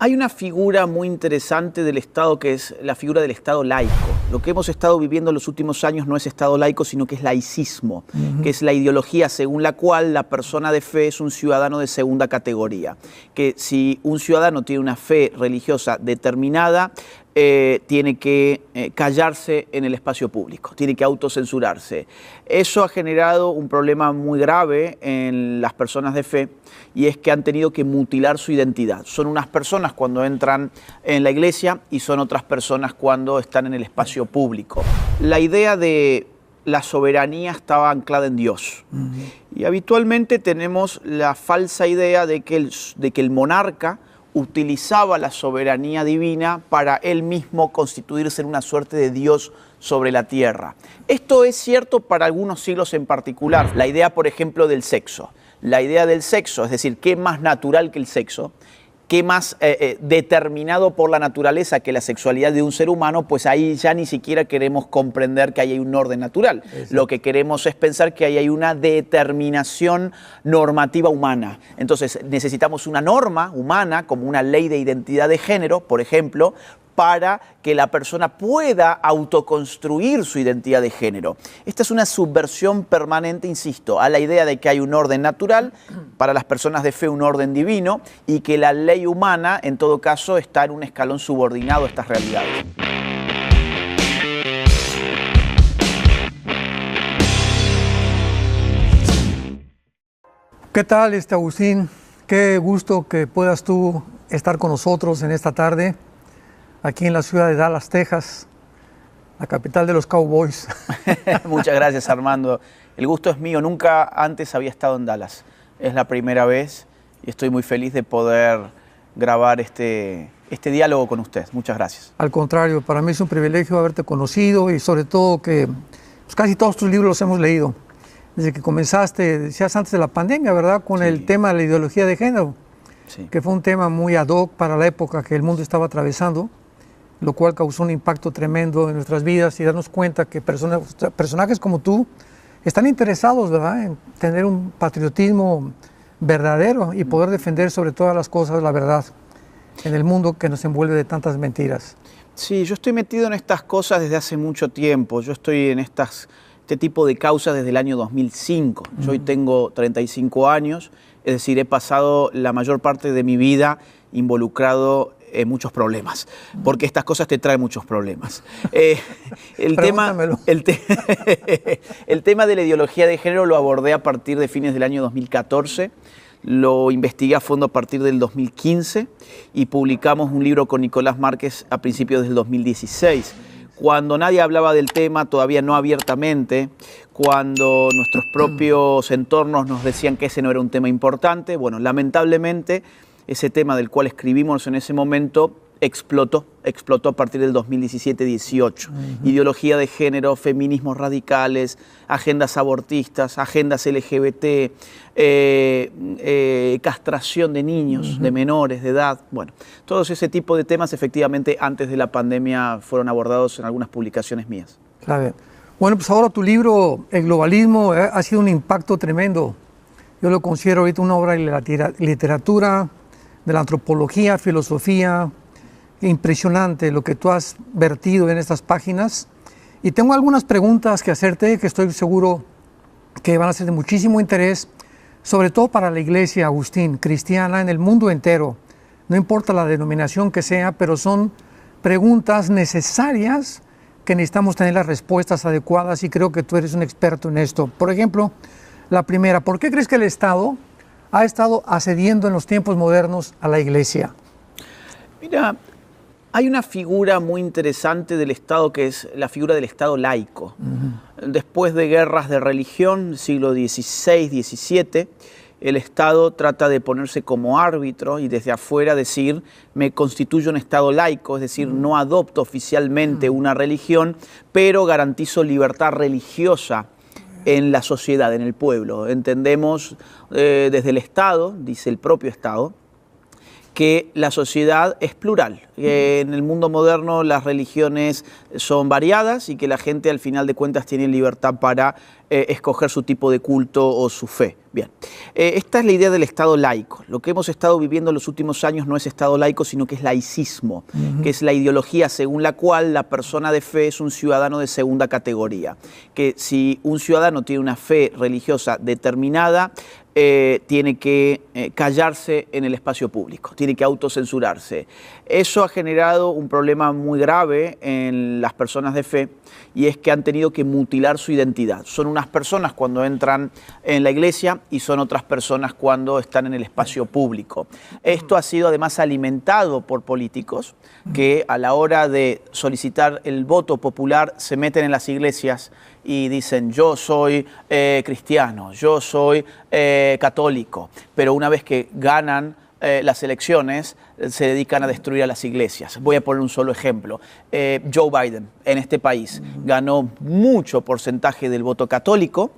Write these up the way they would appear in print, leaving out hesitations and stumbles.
Hay una figura muy interesante del Estado que es la figura del Estado laico. Lo que hemos estado viviendo en los últimos años no es Estado laico, sino que es laicismo, que es la ideología según la cual la persona de fe es un ciudadano de segunda categoría. Que si un ciudadano tiene una fe religiosa determinada, tiene que callarse en el espacio público, tiene que autocensurarse. Eso ha generado un problema muy grave en las personas de fe y es que han tenido que mutilar su identidad. Son unas personas cuando entran en la iglesia y son otras personas cuando están en el espacio público. La idea de la soberanía estaba anclada en Dios. Y habitualmente tenemos la falsa idea de que el monarca utilizaba la soberanía divina para él mismo constituirse en una suerte de Dios sobre la tierra. Esto es cierto para algunos siglos en particular. La idea, por ejemplo, del sexo. La idea del sexo, es decir, ¿qué más natural que el sexo? ¿Qué más determinado por la naturaleza que la sexualidad de un ser humano? Pues ahí ya ni siquiera queremos comprender que ahí hay un orden natural. Exacto. Lo que queremos es pensar que ahí hay una determinación normativa humana. Entonces necesitamos una norma humana, como una ley de identidad de género, por ejemplo, para que la persona pueda autoconstruir su identidad de género. Esta es una subversión permanente, insisto, a la idea de que hay un orden natural, para las personas de fe un orden divino, y que la ley humana, en todo caso, está en un escalón subordinado a estas realidades. ¿Qué tal, Agustín? Qué gusto que puedas tú estar con nosotros en esta tarde, aquí en la ciudad de Dallas, Texas, la capital de los Cowboys. Muchas gracias, Armando. El gusto es mío. Nunca antes había estado en Dallas. Es la primera vez y estoy muy feliz de poder grabar este diálogo con usted. Muchas gracias. Al contrario, para mí es un privilegio haberte conocido y sobre todo que pues, casi todos tus libros los hemos leído. Desde que comenzaste, decías antes de la pandemia, ¿verdad? Con el tema de la ideología de género, que fue un tema muy ad hoc para la época que el mundo estaba atravesando, lo cual causó un impacto tremendo en nuestras vidas y darnos cuenta que personajes como tú están interesados, ¿verdad?, en tener un patriotismo verdadero y poder defender sobre todas las cosas la verdad en el mundo que nos envuelve de tantas mentiras. Sí, yo estoy metido en estas cosas desde hace mucho tiempo. Yo estoy en este tipo de causas desde el año 2005. Yo hoy tengo 35 años, es decir, he pasado la mayor parte de mi vida involucrado en muchos problemas, porque estas cosas te traen muchos problemas. El tema de la ideología de género lo abordé a partir de fines del año 2014, lo investigué a fondo a partir del 2015 y publicamos un libro con Nicolás Márquez a principios del 2016. Cuando nadie hablaba del tema, todavía no abiertamente, cuando nuestros propios entornos nos decían que ese no era un tema importante, bueno, lamentablemente ese tema del cual escribimos en ese momento explotó a partir del 2017-18. Ideología de género, feminismos radicales, agendas abortistas, agendas LGBT, castración de niños, de menores de edad. Bueno, todos ese tipo de temas efectivamente antes de la pandemia fueron abordados en algunas publicaciones mías. Claro. Bueno, pues ahora tu libro, El globalismo, ha sido un impacto tremendo. Yo lo considero ahorita una obra de la literatura, de la antropología, filosofía. Impresionante lo que tú has vertido en estas páginas. Y tengo algunas preguntas que hacerte que estoy seguro que van a ser de muchísimo interés, sobre todo para la iglesia, Agustín, cristiana en el mundo entero. No importa la denominación que sea, pero son preguntas necesarias que necesitamos tener las respuestas adecuadas y creo que tú eres un experto en esto. Por ejemplo, la primera, ¿por qué crees que el Estado ha estado asediando en los tiempos modernos a la iglesia? Mira, hay una figura muy interesante del Estado que es la figura del Estado laico. Después de guerras de religión, siglo XVI, XVII, el Estado trata de ponerse como árbitro y desde afuera decir, me constituyo un Estado laico, es decir, no adopto oficialmente una religión, pero garantizo libertad religiosa en la sociedad, en el pueblo. Entendemos desde el Estado, dice el propio Estado, que la sociedad es plural, que en el mundo moderno las religiones son variadas y que la gente al final de cuentas tiene libertad para escoger su tipo de culto o su fe. Bien, esta es la idea del Estado laico. Lo que hemos estado viviendo en los últimos años no es Estado laico, sino que es laicismo, que es la ideología según la cual la persona de fe es un ciudadano de segunda categoría, que si un ciudadano tiene una fe religiosa determinada, tiene que callarse en el espacio público, tiene que autocensurarse. Eso ha generado un problema muy grave en las personas de fe y es que han tenido que mutilar su identidad. Son unas personas cuando entran en la iglesia y son otras personas cuando están en el espacio público. Esto ha sido además alimentado por políticos que a la hora de solicitar el voto popular se meten en las iglesias y dicen yo soy cristiano, yo soy católico, pero una vez que ganan las elecciones se dedican a destruir a las iglesias. Voy a poner un solo ejemplo. Joe Biden en este país ganó mucho porcentaje del voto católico,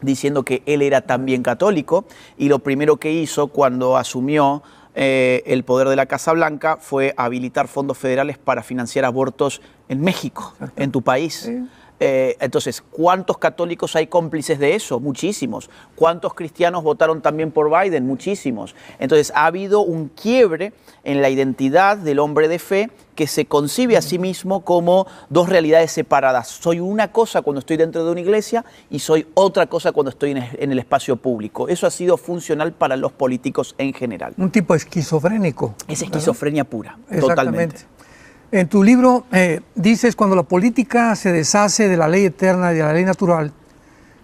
diciendo que él era también católico, y lo primero que hizo cuando asumió el poder de la Casa Blanca fue habilitar fondos federales para financiar abortos en México, en tu país. Sí. Entonces, ¿cuántos católicos hay cómplices de eso? Muchísimos. ¿Cuántos cristianos votaron también por Biden? Muchísimos. Entonces, ha habido un quiebre en la identidad del hombre de fe que se concibe a sí mismo como dos realidades separadas. Soy una cosa cuando estoy dentro de una iglesia y soy otra cosa cuando estoy en el espacio público. Eso ha sido funcional para los políticos en general. Un tipo esquizofrénico. Es esquizofrenia pura, totalmente. Totalmente. En tu libro dices, cuando la política se deshace de la ley eterna y de la ley natural,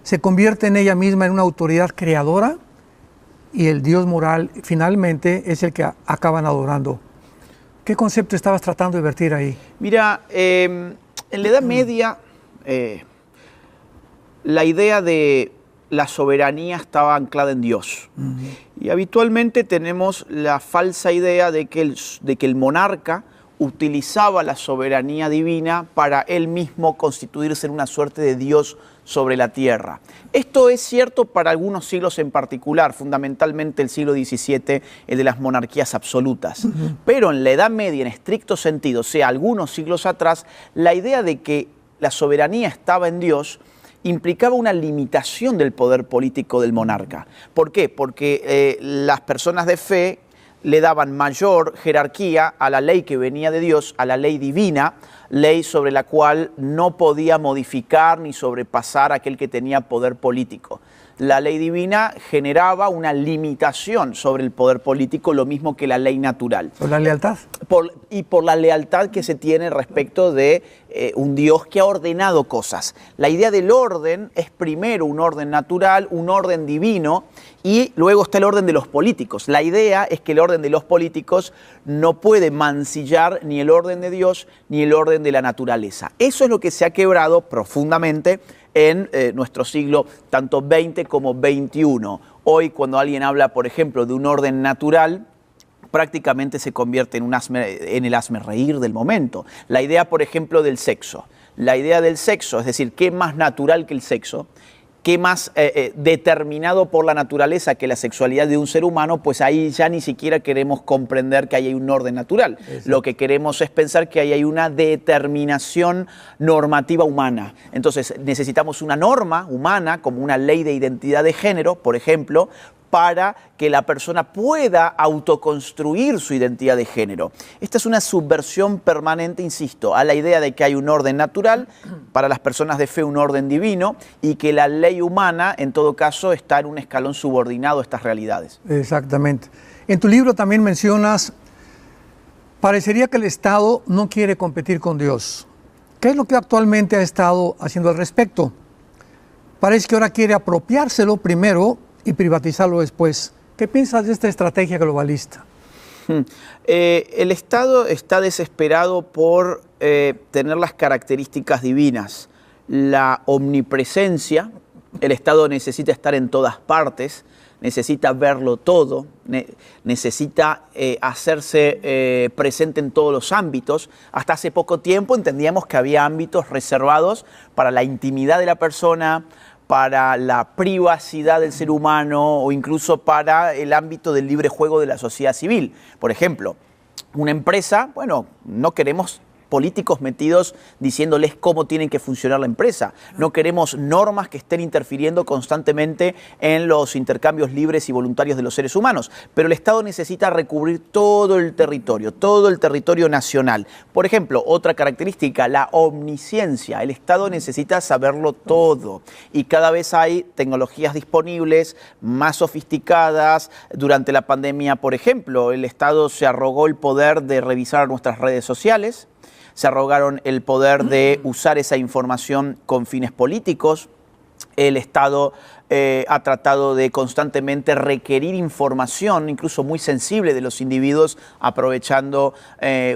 se convierte en ella misma en una autoridad creadora y el Dios moral finalmente es el que acaban adorando. ¿Qué concepto estabas tratando de vertir ahí? Mira, en la Edad Media la idea de la soberanía estaba anclada en Dios. Y habitualmente tenemos la falsa idea de que el monarca utilizaba la soberanía divina para él mismo constituirse en una suerte de Dios sobre la tierra. Esto es cierto para algunos siglos en particular, fundamentalmente el siglo XVII, el de las monarquías absolutas. Pero en la Edad Media, en estricto sentido, o sea, algunos siglos atrás, la idea de que la soberanía estaba en Dios implicaba una limitación del poder político del monarca. ¿Por qué? Porque las personas de fe le daban mayor jerarquía a la ley que venía de Dios, a la ley divina, ley sobre la cual no podía modificar ni sobrepasar aquel que tenía poder político. La ley divina generaba una limitación sobre el poder político, lo mismo que la ley natural. ¿Por la lealtad? Por la lealtad que se tiene respecto de un Dios que ha ordenado cosas. La idea del orden es primero un orden natural, un orden divino, y luego está el orden de los políticos. La idea es que el orden de los políticos no puede mancillar ni el orden de Dios ni el orden de la naturaleza. Eso es lo que se ha quebrado profundamente en nuestro siglo tanto XX como XXI. Hoy, cuando alguien habla, por ejemplo, de un orden natural, prácticamente se convierte en el hazmerreír del momento. La idea, por ejemplo, del sexo. La idea del sexo, es decir, ¿qué más natural que el sexo? ¿Qué más determinado por la naturaleza que la sexualidad de un ser humano? Pues ahí ya ni siquiera queremos comprender que ahí hay un orden natural. Exacto. Lo que queremos es pensar que ahí hay una determinación normativa humana. Entonces necesitamos una norma humana, como una ley de identidad de género, por ejemplo, para que la persona pueda autoconstruir su identidad de género. Esta es una subversión permanente, insisto, a la idea de que hay un orden natural, para las personas de fe un orden divino, y que la ley humana, en todo caso, está en un escalón subordinado a estas realidades. Exactamente. En tu libro también mencionas, parecería que el Estado no quiere competir con Dios. ¿Qué es lo que actualmente ha estado haciendo al respecto? Parece que ahora quiere apropiárselo primero y privatizarlo después. ¿Qué piensas de esta estrategia globalista? El Estado está desesperado por tener las características divinas, la omnipresencia. El Estado necesita estar en todas partes, necesita verlo todo, necesita hacerse presente en todos los ámbitos. Hasta hace poco tiempo entendíamos que había ámbitos reservados para la intimidad de la persona, para la privacidad del ser humano o incluso para el ámbito del libre juego de la sociedad civil. Por ejemplo, una empresa, bueno, no queremos políticos metidos diciéndoles cómo tienen que funcionar la empresa. No queremos normas que estén interfiriendo constantemente en los intercambios libres y voluntarios de los seres humanos. Pero el Estado necesita recubrir todo el territorio nacional. Por ejemplo, otra característica, la omnisciencia. El Estado necesita saberlo todo. Y cada vez hay tecnologías disponibles, más sofisticadas. Durante la pandemia, por ejemplo, el Estado se arrogó el poder de revisar nuestras redes sociales. Se arrogaron el poder de usar esa información con fines políticos. El Estado ha tratado de constantemente requerir información, incluso muy sensible, de los individuos, aprovechando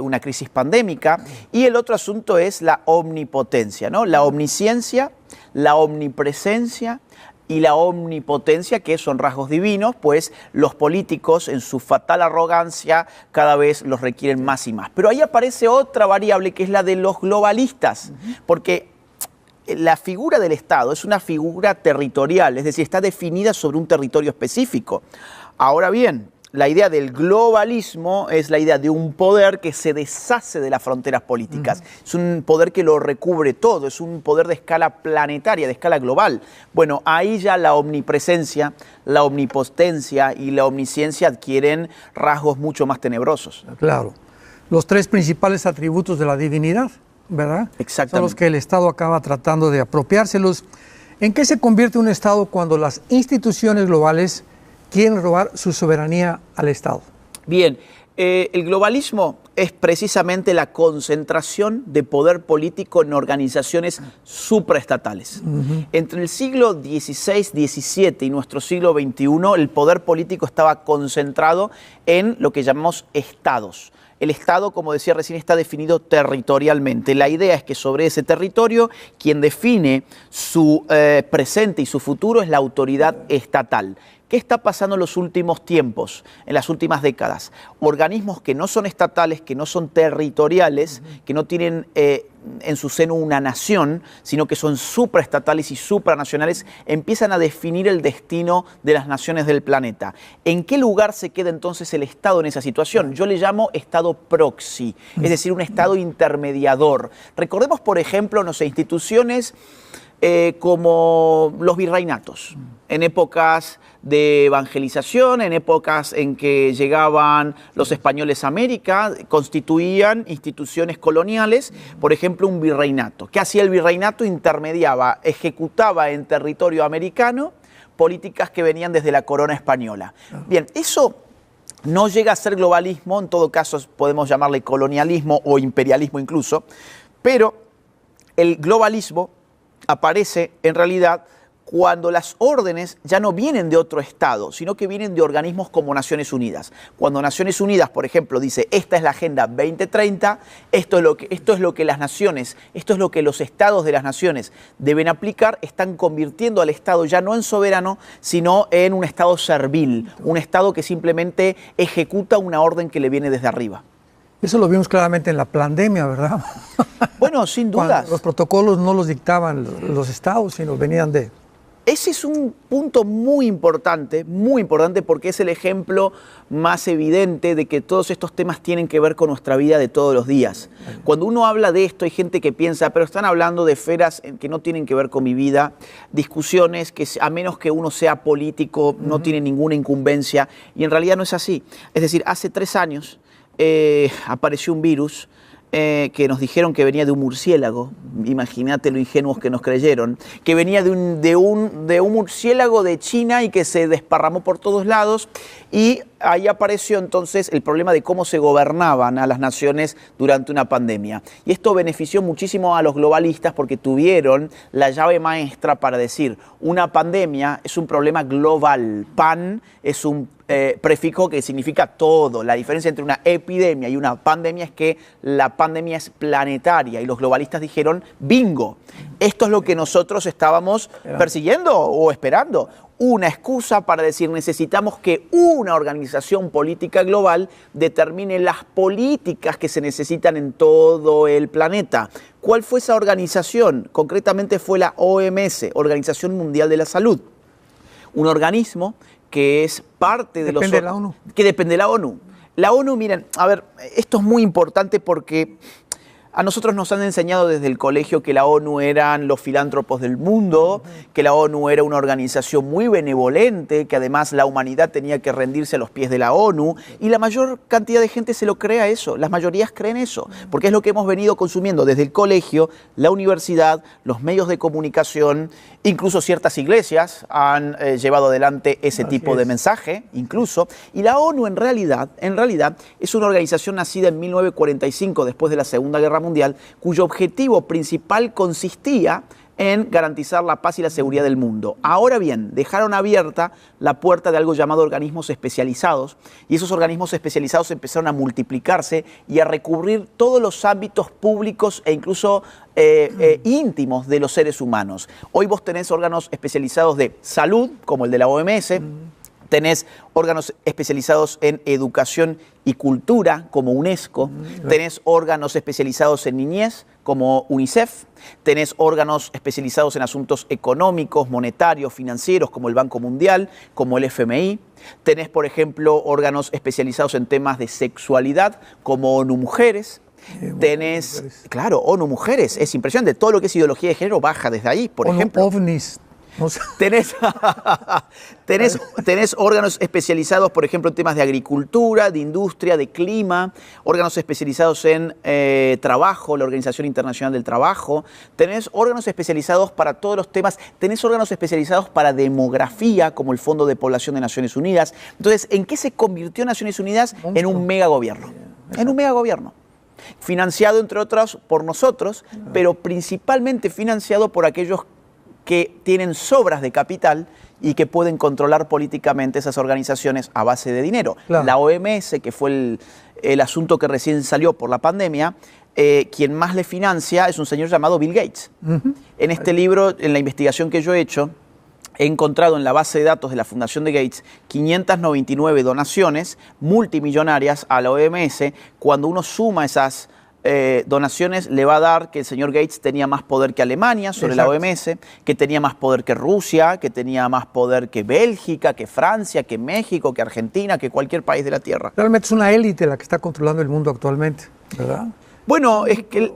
una crisis pandémica. Y el otro asunto es la omnipotencia, ¿no? La omnisciencia, la omnipresencia y la omnipotencia, que son rasgos divinos, pues los políticos en su fatal arrogancia cada vez los requieren más y más. Pero ahí aparece otra variable que es la de los globalistas, porque la figura del Estado es una figura territorial, es decir, está definida sobre un territorio específico. Ahora bien, la idea del globalismo es la idea de un poder que se deshace de las fronteras políticas. Es un poder que lo recubre todo, es un poder de escala planetaria, de escala global. Bueno, ahí ya la omnipresencia, la omnipotencia y la omnisciencia adquieren rasgos mucho más tenebrosos. Claro. Los tres principales atributos de la divinidad, ¿verdad? Exactamente. Son los que el Estado acaba tratando de apropiárselos. ¿En qué se convierte un Estado cuando las instituciones globales quieren robar su soberanía al Estado? Bien, el globalismo es precisamente la concentración de poder político en organizaciones supraestatales. Entre el siglo XVI, XVII y nuestro siglo XXI, el poder político estaba concentrado en lo que llamamos estados. El Estado, como decía recién, está definido territorialmente. La idea es que sobre ese territorio, quien define su presente y su futuro es la autoridad estatal. ¿Qué está pasando en los últimos tiempos, en las últimas décadas? Organismos que no son estatales, que no son territoriales, que no tienen en su seno una nación, sino que son supraestatales y supranacionales, empiezan a definir el destino de las naciones del planeta. ¿En qué lugar se queda entonces el Estado en esa situación? Yo le llamo Estado proxy, es decir, un Estado intermediador. Recordemos, por ejemplo, no sé, instituciones como los virreinatos, en épocas de evangelización, en épocas en que llegaban los españoles a América, constituían instituciones coloniales, por ejemplo un virreinato. ¿Qué hacía el virreinato? Intermediaba, ejecutaba en territorio americano políticas que venían desde la corona española. Bien, eso no llega a ser globalismo, en todo caso podemos llamarle colonialismo o imperialismo incluso, pero el globalismo aparece en realidad cuando las órdenes ya no vienen de otro Estado, sino que vienen de organismos como Naciones Unidas. Cuando Naciones Unidas, por ejemplo, dice, esta es la Agenda 2030, esto es lo que las naciones, esto es lo que los estados de las naciones deben aplicar, están convirtiendo al Estado ya no en soberano, sino en un Estado servil, un Estado que simplemente ejecuta una orden que le viene desde arriba. Eso lo vimos claramente en la pandemia, ¿verdad? Bueno, sin dudas. Los protocolos no los dictaban los estados, sino venían de... Ese es un punto muy importante porque es el ejemplo más evidente de que todos estos temas tienen que ver con nuestra vida de todos los días. Cuando uno habla de esto hay gente que piensa, pero están hablando de esferas que no tienen que ver con mi vida, discusiones que a menos que uno sea político no tiene ninguna incumbencia, y en realidad no es así. Es decir, hace 3 años apareció un virus que nos dijeron que venía de un murciélago, imagínate lo ingenuos que nos creyeron, que venía de un murciélago de China y que se desparramó por todos lados, y ahí apareció entonces el problema de cómo se gobernaban a las naciones durante una pandemia. Y esto benefició muchísimo a los globalistas porque tuvieron la llave maestra para decir, una pandemia es un problema global, pan es un prefijo que significa todo. La diferencia entre una epidemia y una pandemia es que la pandemia es planetaria, y los globalistas dijeron, bingo, esto es lo que nosotros estábamos persiguiendo o esperando. una excusa para decir necesitamos que una organización política global determine las políticas que se necesitan en todo el planeta. ¿Cuál fue esa organización? Concretamente fue la OMS, Organización Mundial de la Salud. Un organismo que es parte de los... Depende de la ONU. Que depende de la ONU. La ONU, miren, a ver, esto es muy importante porque a nosotros nos han enseñado desde el colegio que la ONU eran los filántropos del mundo, que la ONU era una organización muy benevolente, que además la humanidad tenía que rendirse a los pies de la ONU, y la mayor cantidad de gente se lo cree a eso, las mayorías creen eso, porque es lo que hemos venido consumiendo desde el colegio, la universidad, los medios de comunicación, incluso ciertas iglesias han llevado adelante ese tipo de mensaje, incluso, y la ONU en realidad es una organización nacida en 1945, después de la Segunda Guerra Mundial, cuyo objetivo principal consistía en garantizar la paz y la seguridad del mundo. Ahora bien, dejaron abierta la puerta de algo llamado organismos especializados, y esos organismos especializados empezaron a multiplicarse y a recubrir todos los ámbitos públicos e incluso íntimos de los seres humanos. Hoy vos tenés órganos especializados de salud, como el de la OMS, tenés órganos especializados en educación y cultura, como UNESCO, tenés órganos especializados en niñez, como UNICEF, tenés órganos especializados en asuntos económicos, monetarios, financieros, como el Banco Mundial, como el FMI, tenés, por ejemplo, órganos especializados en temas de sexualidad, como ONU Mujeres, tenés, claro, ONU Mujeres, es impresionante, todo lo que es ideología de género baja desde ahí, por ejemplo. OVNIs. Tenés órganos especializados, por ejemplo, en temas de agricultura, de industria, de clima, órganos especializados en trabajo, la Organización Internacional del Trabajo, tenés órganos especializados para todos los temas, tenés órganos especializados para demografía, como el Fondo de Población de Naciones Unidas. Entonces, ¿en qué se convirtió Naciones Unidas? En un megagobierno. En un megagobierno. Financiado, entre otros, por nosotros, pero principalmente financiado por aquellos que tienen sobras de capital y que pueden controlar políticamente esas organizaciones a base de dinero. Claro. La OMS, que fue el asunto que recién salió por la pandemia, quien más le financia es un señor llamado Bill Gates. En este libro, en la investigación que yo he hecho, he encontrado en la base de datos de la Fundación de Gates 599 donaciones multimillonarias a la OMS. Cuando uno suma esas donaciones, le va a dar que el señor Gates tenía más poder que Alemania sobre la OMS, que tenía más poder que Rusia, que tenía más poder que Bélgica, que Francia, que México, que Argentina, que cualquier país de la Tierra. Realmente es una élite la que está controlando el mundo actualmente, ¿verdad? Bueno, es que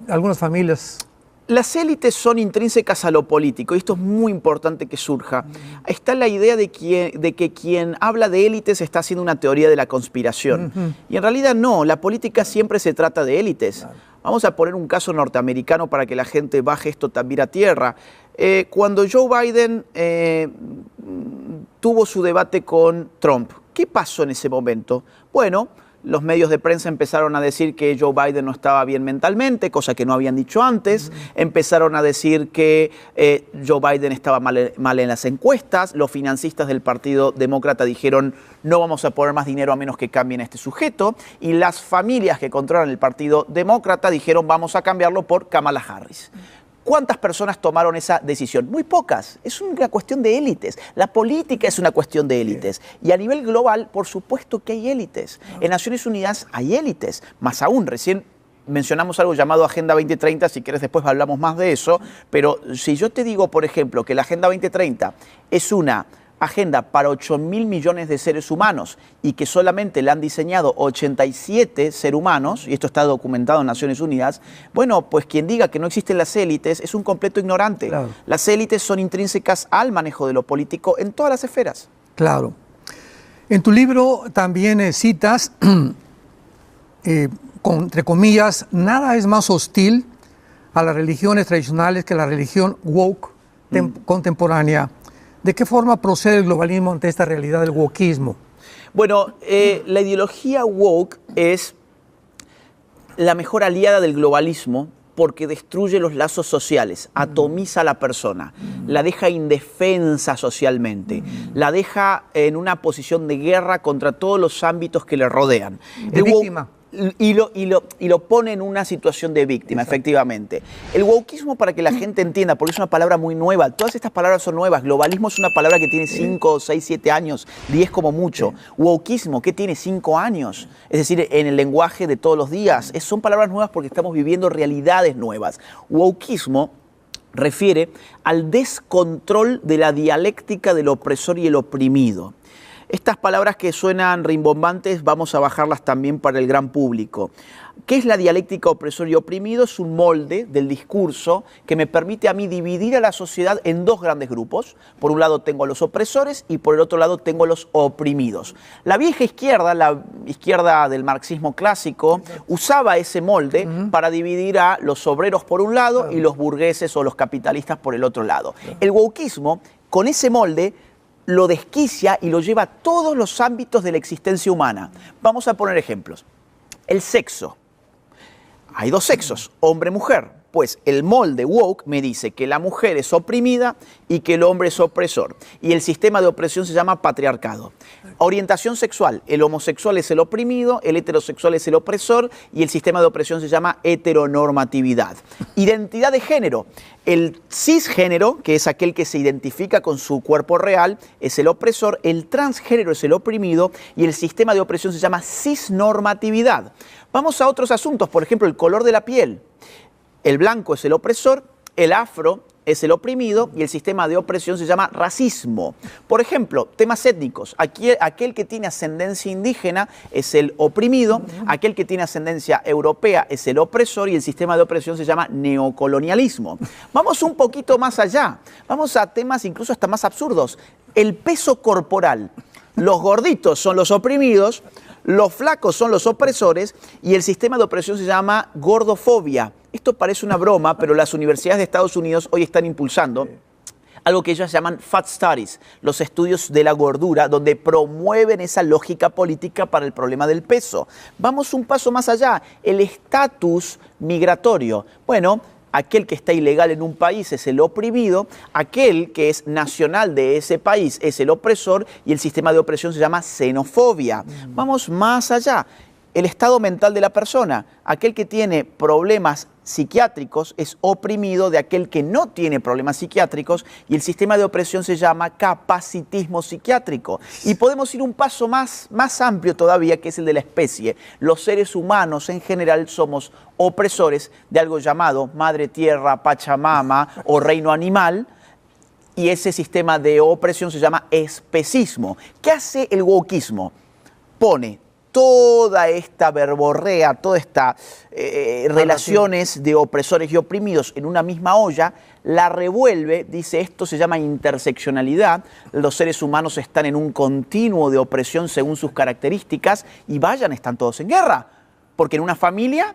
algunas familias... Las élites son intrínsecas a lo político, y esto es muy importante que surja. Está la idea de que quien habla de élites está haciendo una teoría de la conspiración. Y en realidad no, la política siempre se trata de élites. Vamos a poner un caso norteamericano para que la gente baje esto también a tierra. Cuando Joe Biden tuvo su debate con Trump, ¿qué pasó en ese momento? Bueno, los medios de prensa empezaron a decir que Joe Biden no estaba bien mentalmente, cosa que no habían dicho antes. Empezaron a decir que Joe Biden estaba mal en las encuestas. Los financistas del Partido Demócrata dijeron no vamos a poner más dinero a menos que cambien a este sujeto. Y las familias que controlan el Partido Demócrata dijeron vamos a cambiarlo por Kamala Harris. ¿Cuántas personas tomaron esa decisión? Muy pocas. Es una cuestión de élites. La política es una cuestión de élites. Y a nivel global, por supuesto que hay élites. En Naciones Unidas hay élites. Más aún, recién mencionamos algo llamado Agenda 2030, si quieres después hablamos más de eso. Pero si yo te digo, por ejemplo, que la Agenda 2030 es una agenda para 8.000 millones de seres humanos y que solamente la han diseñado 87 seres humanos, y esto está documentado en Naciones Unidas, bueno, pues quien diga que no existen las élites es un completo ignorante. Claro. Las élites son intrínsecas al manejo de lo político en todas las esferas. Claro. En tu libro también citas, entre comillas, nada es más hostil a las religiones tradicionales que la religión woke contemporánea. ¿De qué forma procede el globalismo ante esta realidad del wokismo? Bueno, la ideología woke es la mejor aliada del globalismo porque destruye los lazos sociales, atomiza a la persona, la deja indefensa socialmente, la deja en una posición de guerra contra todos los ámbitos que le rodean. De víctima. y lo pone en una situación de víctima, efectivamente. El wokeismo, para que la gente entienda, porque es una palabra muy nueva, todas estas palabras son nuevas. Globalismo es una palabra que tiene 5, 6, 7 años, 10 como mucho. Wokeismo, ¿qué tiene? 5 años. Es decir, en el lenguaje de todos los días. Son palabras nuevas porque estamos viviendo realidades nuevas. Wokeismo refiere al descontrol de la dialéctica del opresor y el oprimido. Estas palabras que suenan rimbombantes vamos a bajarlas también para el gran público. ¿Qué es la dialéctica opresor y oprimido? Es un molde del discurso que me permite a mí dividir a la sociedad en dos grandes grupos. Por un lado tengo a los opresores y por el otro lado tengo a los oprimidos. La vieja izquierda, la izquierda del marxismo clásico, usaba ese molde para dividir a los obreros por un lado y los burgueses o los capitalistas por el otro lado. El wokeismo, con ese molde, lo desquicia y lo lleva a todos los ámbitos de la existencia humana. Vamos a poner ejemplos. El sexo. Hay dos sexos, hombre-mujer. Pues el molde woke me dice que la mujer es oprimida y que el hombre es opresor. Y el sistema de opresión se llama patriarcado. Orientación sexual. El homosexual es el oprimido, el heterosexual es el opresor y el sistema de opresión se llama heteronormatividad. Identidad de género. El cisgénero, que es aquel que se identifica con su cuerpo real, es el opresor. El transgénero es el oprimido y el sistema de opresión se llama cisnormatividad. Vamos a otros asuntos, por ejemplo, el color de la piel. El blanco es el opresor, el afro es el oprimido y el sistema de opresión se llama racismo. Por ejemplo, temas étnicos. Aquel que tiene ascendencia indígena es el oprimido, aquel que tiene ascendencia europea es el opresor y el sistema de opresión se llama neocolonialismo. Vamos un poquito más allá. Vamos a temas incluso hasta más absurdos. El peso corporal. Los gorditos son los oprimidos, los flacos son los opresores y el sistema de opresión se llama gordofobia. Esto parece una broma, pero las universidades de Estados Unidos hoy están impulsando algo que ellos llaman Fat Studies, los estudios de la gordura, donde promueven esa lógica política para el problema del peso. Vamos un paso más allá, el estatus migratorio. Bueno, aquel que está ilegal en un país es el oprimido, aquel que es nacional de ese país es el opresor y el sistema de opresión se llama xenofobia. Vamos más allá. El estado mental de la persona, aquel que tiene problemas psiquiátricos es oprimido de aquel que no tiene problemas psiquiátricos y el sistema de opresión se llama capacitismo psiquiátrico. Y podemos ir un paso más amplio todavía, que es el de la especie. Los seres humanos en general somos opresores de algo llamado Madre Tierra, Pachamama o Reino Animal, y ese sistema de opresión se llama especismo. ¿Qué hace el wokeismo? Pone toda esta verborrea, todas estas relaciones de opresores y oprimidos en una misma olla, la revuelve, dice esto se llama interseccionalidad, los seres humanos están en un continuo de opresión según sus características y están todos en guerra, porque en una familia,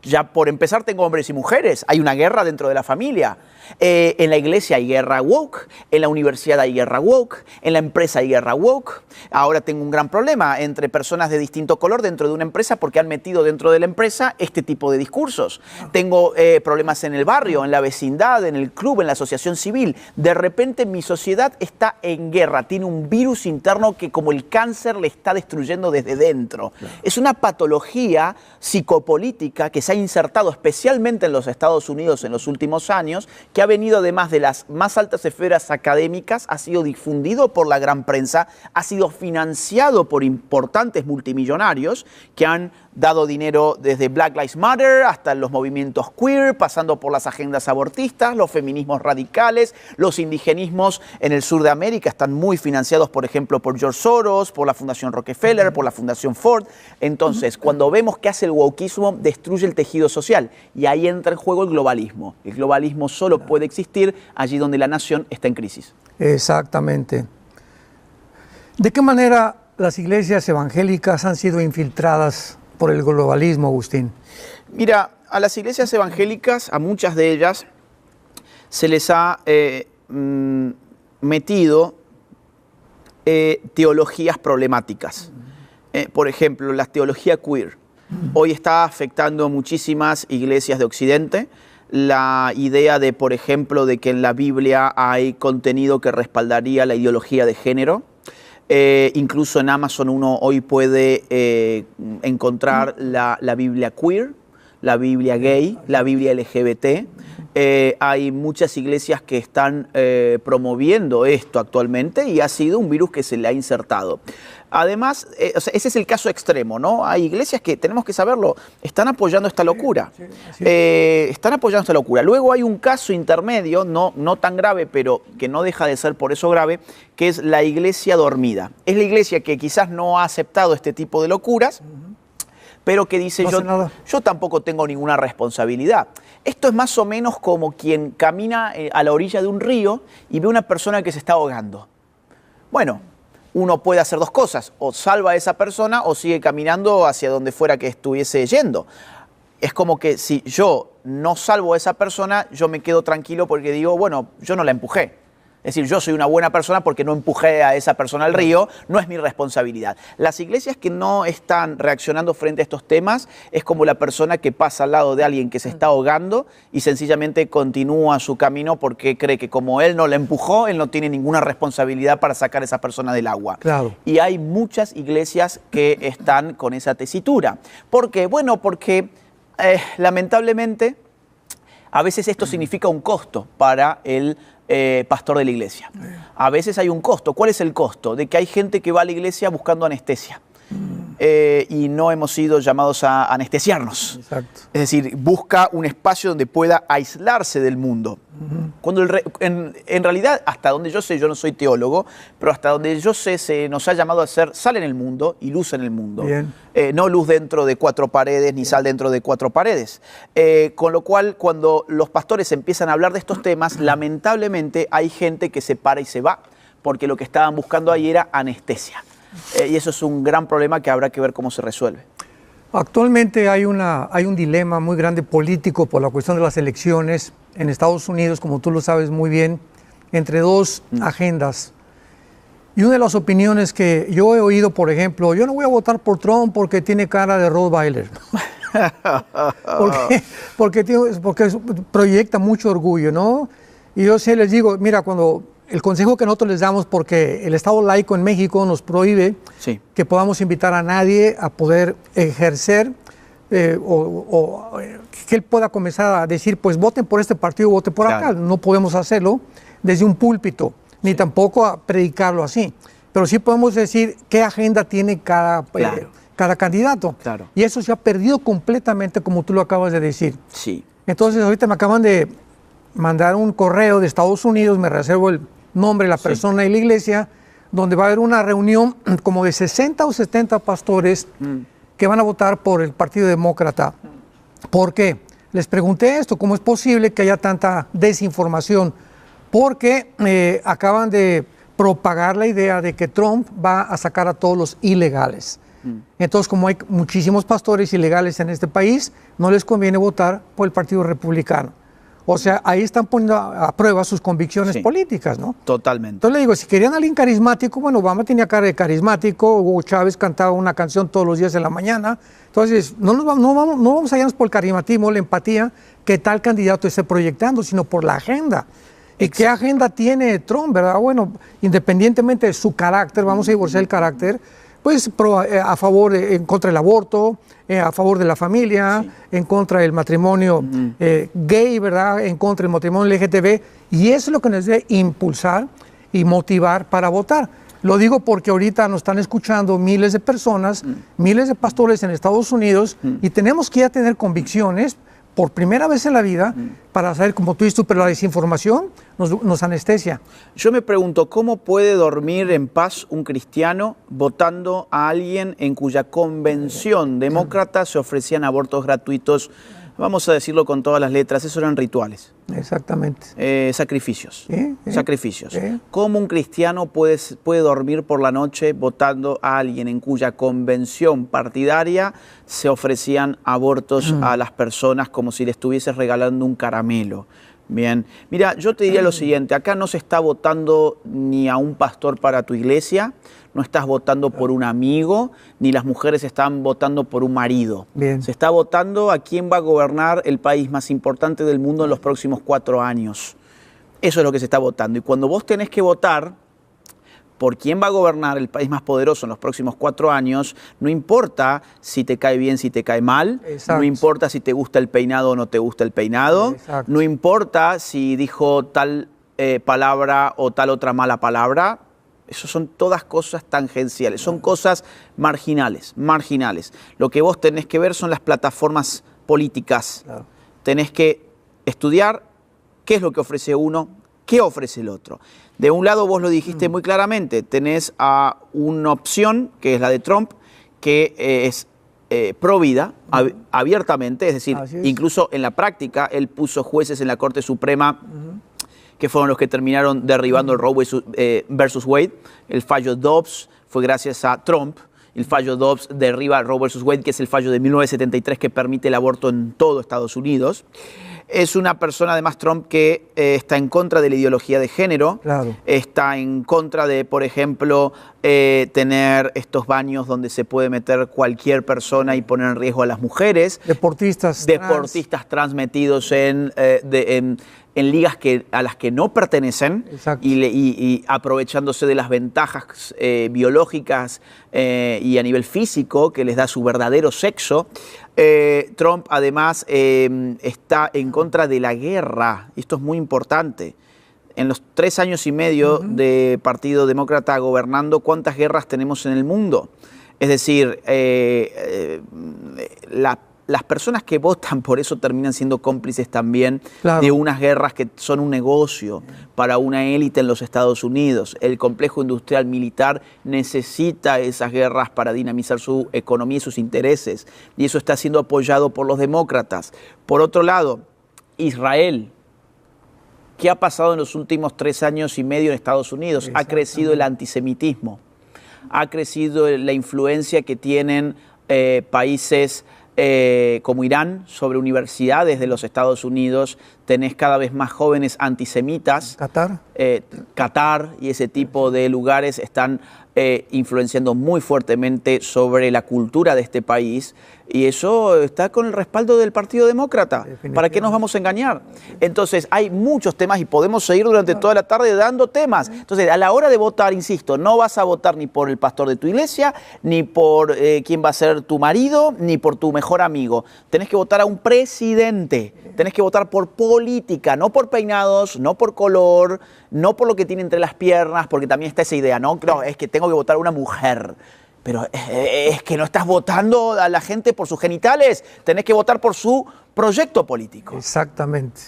ya por empezar tengo hombres y mujeres, hay una guerra dentro de la familia. En la iglesia hay guerra woke, en la universidad hay guerra woke, en la empresa hay guerra woke. Ahora tengo un gran problema entre personas de distinto color dentro de una empresa porque han metido dentro de la empresa este tipo de discursos. Tengo problemas en el barrio, en la vecindad, en el club, en la asociación civil. De repente mi sociedad está en guerra, tiene un virus interno que como el cáncer le está destruyendo desde dentro. Claro. Es una patología psicopolítica que se ha insertado especialmente en los Estados Unidos en los últimos años, que ha venido además de las más altas esferas académicas, ha sido difundido por la gran prensa, ha sido financiado por importantes multimillonarios que han dado dinero desde Black Lives Matter hasta los movimientos queer, pasando por las agendas abortistas, los feminismos radicales, los indigenismos en el sur de América están muy financiados, por ejemplo, por George Soros, por la Fundación Rockefeller, por la Fundación Ford. Entonces, cuando vemos que hace el wokeismo, destruye el tejido social y ahí entra en juego el globalismo. El globalismo solo puede existir allí donde la nación está en crisis. Exactamente. ¿De qué manera las iglesias evangélicas han sido infiltradas por el globalismo, Agustín? Mira, a las iglesias evangélicas, a muchas de ellas, se les ha metido teologías problemáticas. Por ejemplo, la teología queer. Hoy está afectando muchísimas iglesias de Occidente. La idea de, por ejemplo, de que en la Biblia hay contenido que respaldaría la ideología de género. Incluso en Amazon uno hoy puede encontrar la Biblia queer, la Biblia gay, la Biblia LGBT. Hay muchas iglesias que están promoviendo esto actualmente y ha sido un virus que se le ha insertado. Además, o sea, ese es el caso extremo, ¿no? Hay iglesias que, tenemos que saberlo, están apoyando esta locura. Están apoyando esta locura. Luego hay un caso intermedio, no tan grave, pero que no deja de ser por eso grave, que es la iglesia dormida. Es la iglesia que quizás no ha aceptado este tipo de locuras, pero que dice, yo tampoco tengo ninguna responsabilidad. Esto es más o menos como quien camina a la orilla de un río y ve a una persona que se está ahogando. Bueno, uno puede hacer dos cosas, o salva a esa persona o sigue caminando hacia donde fuera que estuviese yendo. Es como que si yo no salvo a esa persona, yo me quedo tranquilo porque digo, bueno, yo no la empujé. Es decir, yo soy una buena persona porque no empujé a esa persona al río, no es mi responsabilidad. Las iglesias que no están reaccionando frente a estos temas es como la persona que pasa al lado de alguien que se está ahogando y sencillamente continúa su camino porque cree que como él no la empujó, él no tiene ninguna responsabilidad para sacar a esa persona del agua. Claro. Y hay muchas iglesias que están con esa tesitura. ¿Por qué? Bueno, porque lamentablemente a veces esto significa un costo para el pastor de la iglesia. A veces hay un costo. ¿Cuál es el costo? De que hay gente que va a la iglesia buscando anestesia. Y no hemos sido llamados a anestesiarnos. Exacto. Es decir, busca un espacio donde pueda aislarse del mundo. Cuando en realidad, hasta donde yo sé, yo no soy teólogo, pero hasta donde yo sé, se nos ha llamado a ser sal en el mundo y luz en el mundo. No luz dentro de cuatro paredes, ni sal dentro de cuatro paredes. Con lo cual, cuando los pastores empiezan a hablar de estos temas, lamentablemente hay gente que se para y se va, porque lo que estaban buscando ahí era anestesia. Y eso es un gran problema que habrá que ver cómo se resuelve. Actualmente hay un dilema muy grande político por la cuestión de las elecciones en Estados Unidos, como tú lo sabes muy bien, entre dos agendas. Y una de las opiniones que yo he oído, por ejemplo, yo no voy a votar por Trump porque tiene cara de Rottweiler. porque proyecta mucho orgullo, ¿no? Y yo sí les digo, mira, cuando el consejo que nosotros les damos, porque el Estado laico en México nos prohíbe que podamos invitar a nadie a poder ejercer o que él pueda comenzar a decir, pues voten por este partido, voten por acá. No podemos hacerlo desde un púlpito, ni tampoco a predicarlo así. Pero sí podemos decir qué agenda tiene cada candidato. Y eso se ha perdido completamente, como tú lo acabas de decir. Entonces, ahorita me acaban de mandar un correo de Estados Unidos, me reservo el nombre de la persona y la iglesia, donde va a haber una reunión como de 60 o 70 pastores que van a votar por el Partido Demócrata. ¿Por qué? Les pregunté esto, ¿cómo es posible que haya tanta desinformación? Porque acaban de propagar la idea de que Trump va a sacar a todos los ilegales. Entonces, como hay muchísimos pastores ilegales en este país, no les conviene votar por el Partido Republicano. O sea, ahí están poniendo a prueba sus convicciones políticas, ¿no? Totalmente. Entonces le digo, si querían a alguien carismático, bueno, Obama tenía cara de carismático, Hugo Chávez cantaba una canción todos los días en la mañana. Entonces, no vamos a irnos por el carismatismo, la empatía que tal candidato esté proyectando, sino por la agenda. ¿Y qué agenda tiene Trump, verdad? Bueno, independientemente de su carácter, vamos a divorciar el carácter, pues a favor, en contra del aborto, a favor de la familia, en contra del matrimonio gay, ¿verdad? En contra del matrimonio LGTB. Y eso es lo que nos debe impulsar y motivar para votar. Lo digo porque ahorita nos están escuchando miles de personas, miles de pastores en Estados Unidos, y tenemos que ya tener convicciones por primera vez en la vida para saber, como tú dices, pero la desinformación nos anestesia. Yo me pregunto, ¿cómo puede dormir en paz un cristiano votando a alguien en cuya convención demócrata se ofrecían abortos gratuitos? Vamos a decirlo con todas las letras, esos eran rituales. Exactamente. Sacrificios. Sacrificios. ¿Cómo un cristiano puede dormir por la noche votando a alguien en cuya convención partidaria se ofrecían abortos a las personas como si le estuvieses regalando un caramelo? Bien, mira, yo te diría lo siguiente, acá no se está votando ni a un pastor para tu iglesia, no estás votando por un amigo, ni las mujeres están votando por un marido. Se está votando a quién va a gobernar el país más importante del mundo en los próximos 4 años. Eso es lo que se está votando. Y cuando vos tenés que votar por quién va a gobernar el país más poderoso en los próximos 4 años, no importa si te cae bien, si te cae mal, Exacto. no importa si te gusta el peinado o no te gusta el peinado, Exacto. no importa si dijo tal palabra o tal otra mala palabra. Eso son todas cosas tangenciales, son cosas marginales. Lo que vos tenés que ver son las plataformas políticas. Claro. Tenés que estudiar qué es lo que ofrece uno, qué ofrece el otro. De un lado, vos lo dijiste muy claramente, tenés a una opción, que es la de Trump, que es pro vida, abiertamente, es decir, incluso en la práctica, él puso jueces en la Corte Suprema que fueron los que terminaron derribando el Roe versus Wade. El fallo Dobbs fue gracias a Trump. El fallo Dobbs derriba Roe versus Wade, que es el fallo de 1973 que permite el aborto en todo Estados Unidos. Es una persona, además, Trump, que está en contra de la ideología de género. Claro. Está en contra de, por ejemplo, tener estos baños donde se puede meter cualquier persona y poner en riesgo a las mujeres. Deportistas trans metidos en ligas a las que no pertenecen y aprovechándose de las ventajas biológicas y a nivel físico que les da su verdadero sexo. Trump además está en contra de la guerra. Esto es muy importante. En los 3 años y medio de Partido Demócrata gobernando, ¿cuántas guerras tenemos en el mundo? Es decir, las personas que votan por eso terminan siendo cómplices también de unas guerras que son un negocio para una élite en los Estados Unidos. El complejo industrial militar necesita esas guerras para dinamizar su economía y sus intereses, y eso está siendo apoyado por los demócratas. Por otro lado, Israel. ¿Qué ha pasado en los últimos 3 años y medio en Estados Unidos? Ha crecido el antisemitismo, ha crecido la influencia que tienen países como Irán sobre universidades de los Estados Unidos. Tenés cada vez más jóvenes antisemitas. Qatar y ese tipo de lugares están influenciando muy fuertemente sobre la cultura de este país, y eso está con el respaldo del Partido Demócrata. ¿Para qué nos vamos a engañar? Entonces hay muchos temas y podemos seguir durante toda la tarde dando temas. Entonces, a la hora de votar, insisto, no vas a votar ni por el pastor de tu iglesia, ni por quién va a ser tu marido, ni por tu mejor amigo. Tenés que votar a un presidente, tenés que votar por política, no por peinados, no por color, no por lo que tiene entre las piernas, porque también está esa idea, no, es que tengo que votar a una mujer. Pero es que no estás votando a la gente por sus genitales, tenés que votar por su proyecto político. Exactamente.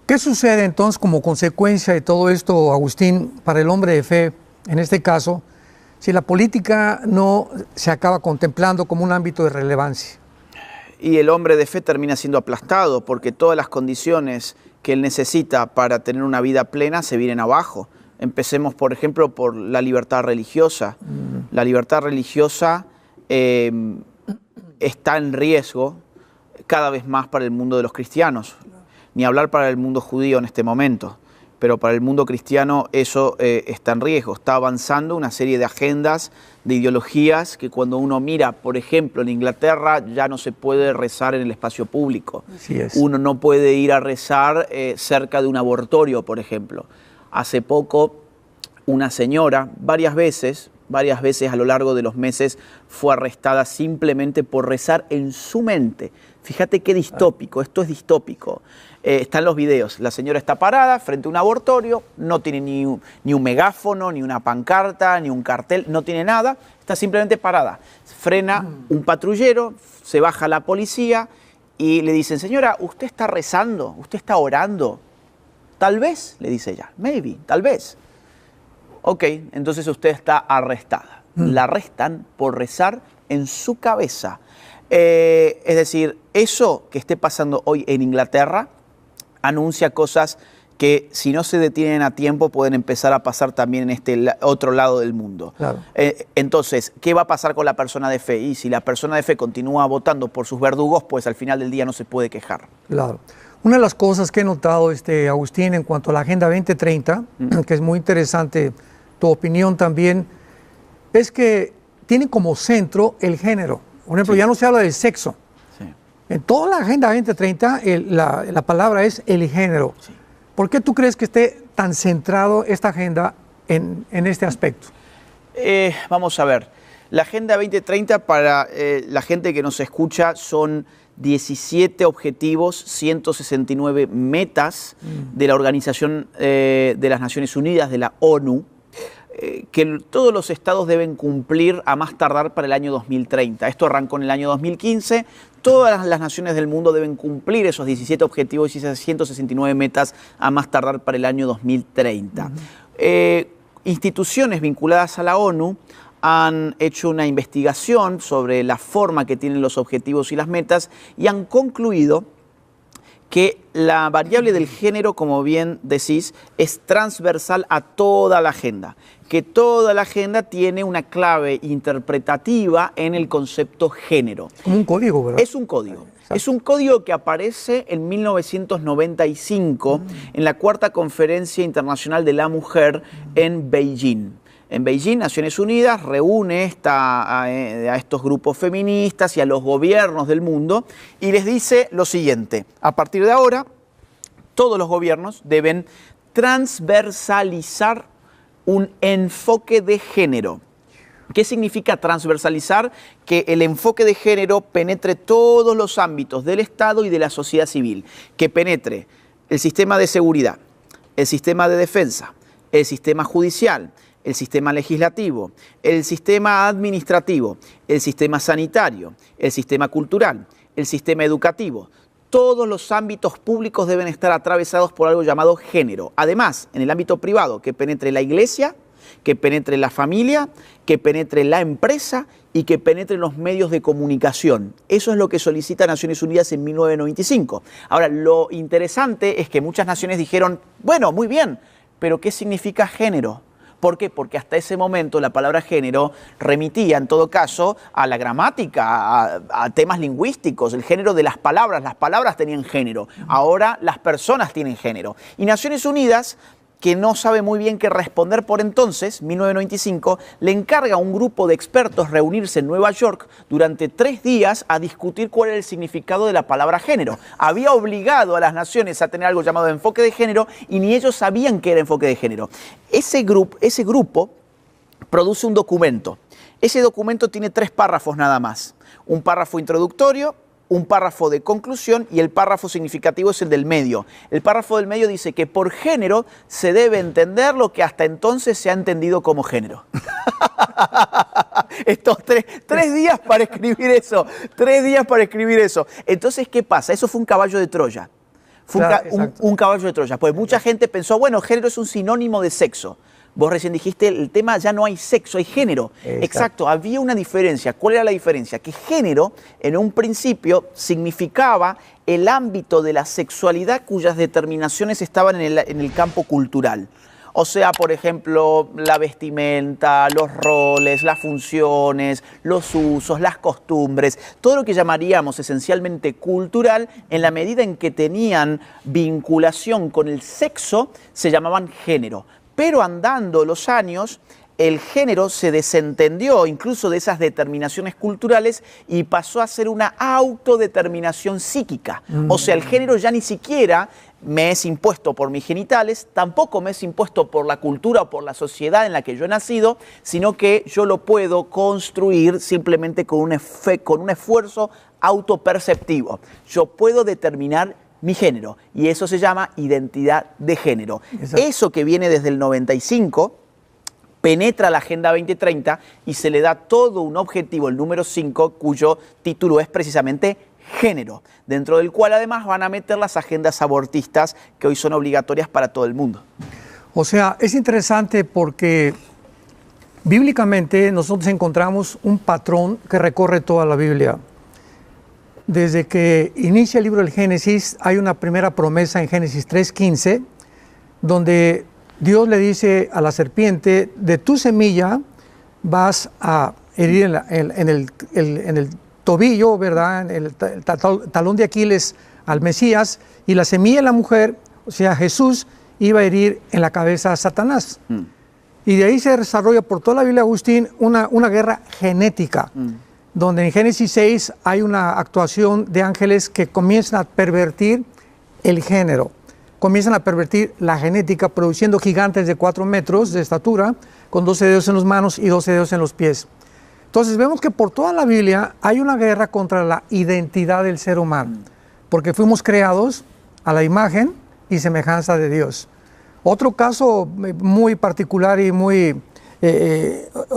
¿Qué sucede entonces como consecuencia de todo esto, Agustín, para el hombre de fe, en este caso, si la política no se acaba contemplando como un ámbito de relevancia? Y el hombre de fe termina siendo aplastado, porque todas las condiciones que él necesita para tener una vida plena se vienen abajo. Empecemos, por ejemplo, por la libertad religiosa. La libertad religiosa está en riesgo cada vez más para el mundo de los cristianos. Ni hablar para el mundo judío en este momento, pero para el mundo cristiano eso está en riesgo. Está avanzando una serie de agendas, de ideologías, que cuando uno mira, por ejemplo, en Inglaterra ya no se puede rezar en el espacio público. Así es. Uno no puede ir a rezar cerca de un abortorio, por ejemplo. Hace poco, una señora, varias veces a lo largo de los meses, fue arrestada simplemente por rezar en su mente. Fíjate qué distópico, esto es distópico. Están los videos, la señora está parada frente a un abortorio, no tiene ni un megáfono, ni una pancarta, ni un cartel, no tiene nada, está simplemente parada. Frena un patrullero, se baja la policía y le dicen, señora, usted está rezando, usted está orando. Tal vez, le dice ella, maybe, tal vez. Ok, entonces usted está arrestada. La arrestan por rezar en su cabeza. Es decir, eso que esté pasando hoy en Inglaterra anuncia cosas que, si no se detienen a tiempo, pueden empezar a pasar también en este otro lado del mundo. Claro. Entonces, ¿qué va a pasar con la persona de fe? Y si la persona de fe continúa votando por sus verdugos, pues al final del día no se puede quejar. Claro. Una de las cosas que he notado, Agustín, en cuanto a la Agenda 2030, que es muy interesante tu opinión también, es que tiene como centro el género. Por ejemplo, ya no se habla del sexo. Sí. En toda la Agenda 2030 la palabra es el género. Sí. ¿Por qué tú crees que esté tan centrado esta agenda en este aspecto? Vamos a ver. La Agenda 2030 para la gente que nos escucha son 17 objetivos, 169 metas de la Organización de las Naciones Unidas, de la ONU, que todos los estados deben cumplir a más tardar para el año 2030. Esto arrancó en el año 2015. Todas las naciones del mundo deben cumplir esos 17 objetivos y esas 169 metas a más tardar para el año 2030. Instituciones vinculadas a la ONU han hecho una investigación sobre la forma que tienen los objetivos y las metas y han concluido que la variable del género, como bien decís, es transversal a toda la agenda, que toda la agenda tiene una clave interpretativa en el concepto género. Como un código, ¿verdad? Es un código. Exacto. Es un código que aparece en 1995 en la Cuarta Conferencia Internacional de la Mujer en Beijing. En Beijing, Naciones Unidas reúne a estos grupos feministas y a los gobiernos del mundo y les dice lo siguiente: a partir de ahora, todos los gobiernos deben transversalizar un enfoque de género. ¿Qué significa transversalizar? Que el enfoque de género penetre todos los ámbitos del Estado y de la sociedad civil, que penetre el sistema de seguridad, el sistema de defensa, el sistema judicial, el sistema legislativo, el sistema administrativo, el sistema sanitario, el sistema cultural, el sistema educativo. Todos los ámbitos públicos deben estar atravesados por algo llamado género. Además, en el ámbito privado, que penetre la iglesia, que penetre la familia, que penetre la empresa y que penetre los medios de comunicación. Eso es lo que solicita Naciones Unidas en 1995. Ahora, lo interesante es que muchas naciones dijeron, bueno, muy bien, pero ¿qué significa género? ¿Por qué? Porque hasta ese momento la palabra género remitía, en todo caso, a la gramática, a temas lingüísticos, el género de las palabras tenían género. Ahora las personas tienen género. Y Naciones Unidas, que no sabe muy bien qué responder por entonces, 1995, le encarga a un grupo de expertos reunirse en Nueva York durante 3 días a discutir cuál era el significado de la palabra género. Había obligado a las naciones a tener algo llamado enfoque de género y ni ellos sabían qué era enfoque de género. Ese grupo produce un documento. Ese documento tiene 3 párrafos nada más. Un párrafo introductorio, un párrafo de conclusión y el párrafo significativo es el del medio. El párrafo del medio dice que por género se debe entender lo que hasta entonces se ha entendido como género. Estos tres días para escribir eso. 3 días para escribir eso. Entonces, ¿qué pasa? Eso fue un caballo de Troya. Fue un caballo de Troya. Pues mucha gente pensó, bueno, género es un sinónimo de sexo. Vos recién dijiste, el tema ya no hay sexo, hay género. Exacto, había una diferencia. ¿Cuál era la diferencia? Que género, en un principio, significaba el ámbito de la sexualidad cuyas determinaciones estaban en el campo cultural. O sea, por ejemplo, la vestimenta, los roles, las funciones, los usos, las costumbres, todo lo que llamaríamos esencialmente cultural, en la medida en que tenían vinculación con el sexo, se llamaban género. Pero andando los años, el género se desentendió incluso de esas determinaciones culturales y pasó a ser una autodeterminación psíquica. O sea, el género ya ni siquiera me es impuesto por mis genitales, tampoco me es impuesto por la cultura o por la sociedad en la que yo he nacido, sino que yo lo puedo construir simplemente con un esfuerzo autoperceptivo. Yo puedo determinar mi género, y eso se llama identidad de género. Exacto. Eso que viene desde el 95 penetra la Agenda 2030 y se le da todo un objetivo, el número 5, cuyo título es precisamente género, dentro del cual además van a meter las agendas abortistas que hoy son obligatorias para todo el mundo. O sea, es interesante porque bíblicamente nosotros encontramos un patrón que recorre toda la Biblia. Desde que inicia el libro del Génesis, hay una primera promesa en Génesis 3:15, donde Dios le dice a la serpiente, de tu semilla vas a herir en el tobillo, ¿verdad? En el talón de Aquiles al Mesías, y la semilla de la mujer, o sea, Jesús, iba a herir en la cabeza a Satanás. Y de ahí se desarrolla por toda la Biblia, Agustín, una guerra genética. Donde en Génesis 6 hay una actuación de ángeles que comienzan a pervertir el género. comienzan a pervertir la genética, produciendo gigantes de 4 metros de estatura, con 12 dedos en las manos y 12 dedos en los pies. Entonces vemos que por toda la Biblia hay una guerra contra la identidad del ser humano, porque fuimos creados a la imagen y semejanza de Dios. Otro caso muy particular y muy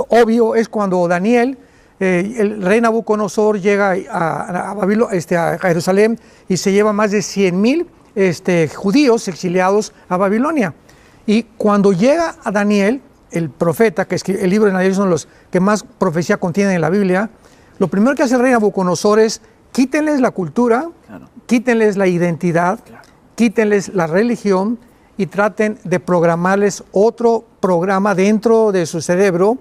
obvio es cuando Daniel, el rey Nabucodonosor, llega a Jerusalén y se lleva más de 100,000 judíos exiliados a Babilonia. Y cuando llega a Daniel, el profeta, que escribe el libro de Daniel, son los que más profecía contienen en la Biblia, lo primero que hace el rey Nabucodonosor es quítenles la cultura, claro, quítenles la identidad, claro, quítenles la religión y traten de programarles otro programa dentro de su cerebro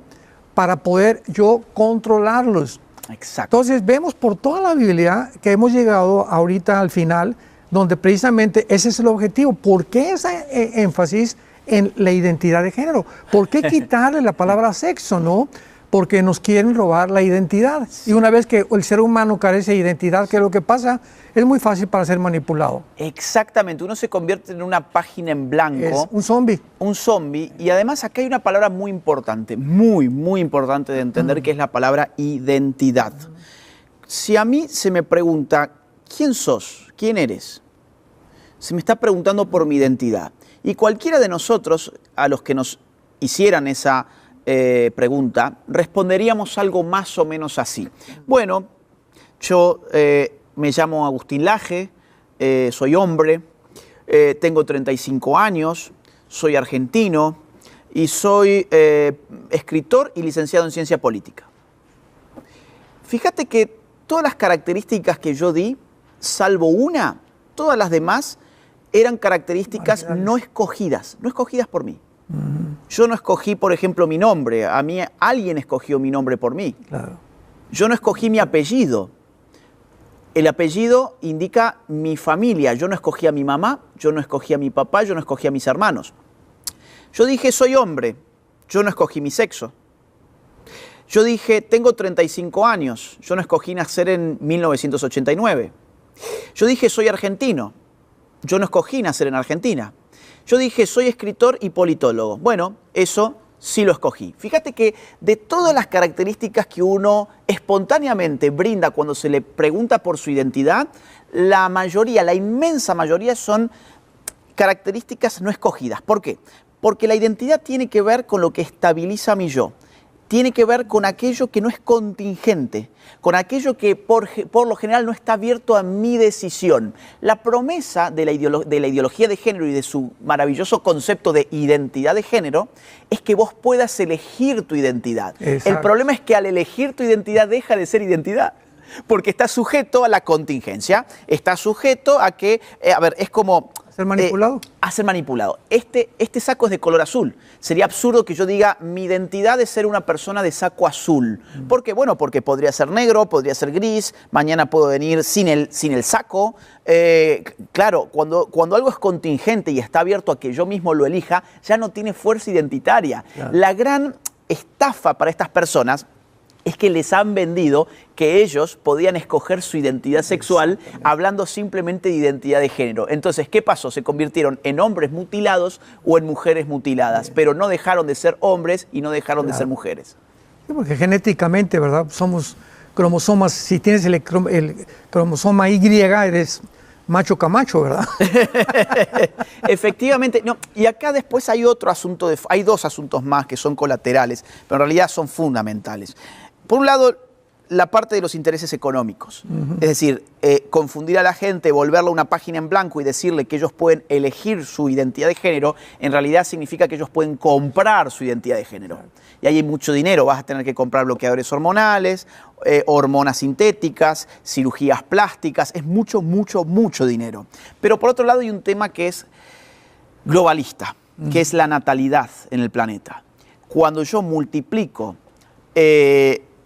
para poder yo controlarlos. Exacto. Entonces vemos por toda la Biblia que hemos llegado ahorita al final, donde precisamente ese es el objetivo. ¿Por qué ese énfasis en la identidad de género? ¿Por qué quitarle la palabra sexo, no? Porque nos quieren robar la identidad. Y una vez que el ser humano carece de identidad, ¿qué es lo que pasa? Es muy fácil para ser manipulado. Exactamente, uno se convierte en una página en blanco. Es un zombie. Un zombie. Y además acá hay una palabra muy importante, muy importante de entender, que es la palabra identidad. Si a mí se me pregunta, ¿quién sos? ¿Quién eres? Se me está preguntando por mi identidad. Y cualquiera de nosotros, a los que nos hicieran esa pregunta, responderíamos algo más o menos así. Bueno, yo me llamo Agustín Laje, soy hombre, tengo 35 años, soy argentino y soy escritor y licenciado en ciencia política. Fíjate que todas las características que yo di, salvo una, todas las demás eran características no escogidas por mí. Yo no escogí, por ejemplo, mi nombre. A mí alguien escogió mi nombre por mí. Claro. Yo no escogí mi apellido. El apellido indica mi familia. Yo no escogí a mi mamá, yo no escogí a mi papá, yo no escogí a mis hermanos. Yo dije, soy hombre. Yo no escogí mi sexo. Yo dije, tengo 35 años. Yo no escogí nacer en 1989. Yo dije, soy argentino. Yo no escogí nacer en Argentina. Yo dije, soy escritor y politólogo. Bueno, eso sí lo escogí. Fíjate que de todas las características que uno espontáneamente brinda cuando se le pregunta por su identidad, la mayoría, la inmensa mayoría son características no escogidas. ¿Por qué? Porque la identidad tiene que ver con lo que estabiliza mi yo. Tiene que ver con aquello que no es contingente, con aquello que por lo general no está abierto a mi decisión. La promesa de la ideología de género y de su maravilloso concepto de identidad de género es que vos puedas elegir tu identidad. Exacto. El problema es que al elegir tu identidad deja de ser identidad. Porque está sujeto a la contingencia, está sujeto a que, es como... ¿Ser manipulado? A ser manipulado. Este saco es de color azul. Sería absurdo que yo diga, mi identidad es ser una persona de saco azul. ¿Por qué? Bueno, porque podría ser negro, podría ser gris, mañana puedo venir sin el saco. Claro, cuando algo es contingente y está abierto a que yo mismo lo elija, ya no tiene fuerza identitaria. Claro. La gran estafa para estas personas es que les han vendido que ellos podían escoger su identidad sexual hablando simplemente de identidad de género. Entonces, ¿qué pasó? Se convirtieron en hombres mutilados o en mujeres mutiladas, pero no dejaron de ser hombres y no dejaron de ser mujeres. Sí, porque genéticamente, ¿verdad? Somos cromosomas. Si tienes el cromosoma Y, eres macho camacho, ¿verdad? Efectivamente. No, y acá después hay otro asunto, hay dos asuntos más que son colaterales, pero en realidad son fundamentales. Por un lado, la parte de los intereses económicos. Es decir, confundir a la gente, volverla una página en blanco y decirle que ellos pueden elegir su identidad de género, en realidad significa que ellos pueden comprar su identidad de género. Y ahí hay mucho dinero, vas a tener que comprar bloqueadores hormonales, hormonas sintéticas, cirugías plásticas, es mucho dinero. Pero por otro lado hay un tema que es globalista, que es la natalidad en el planeta. Cuando yo multiplico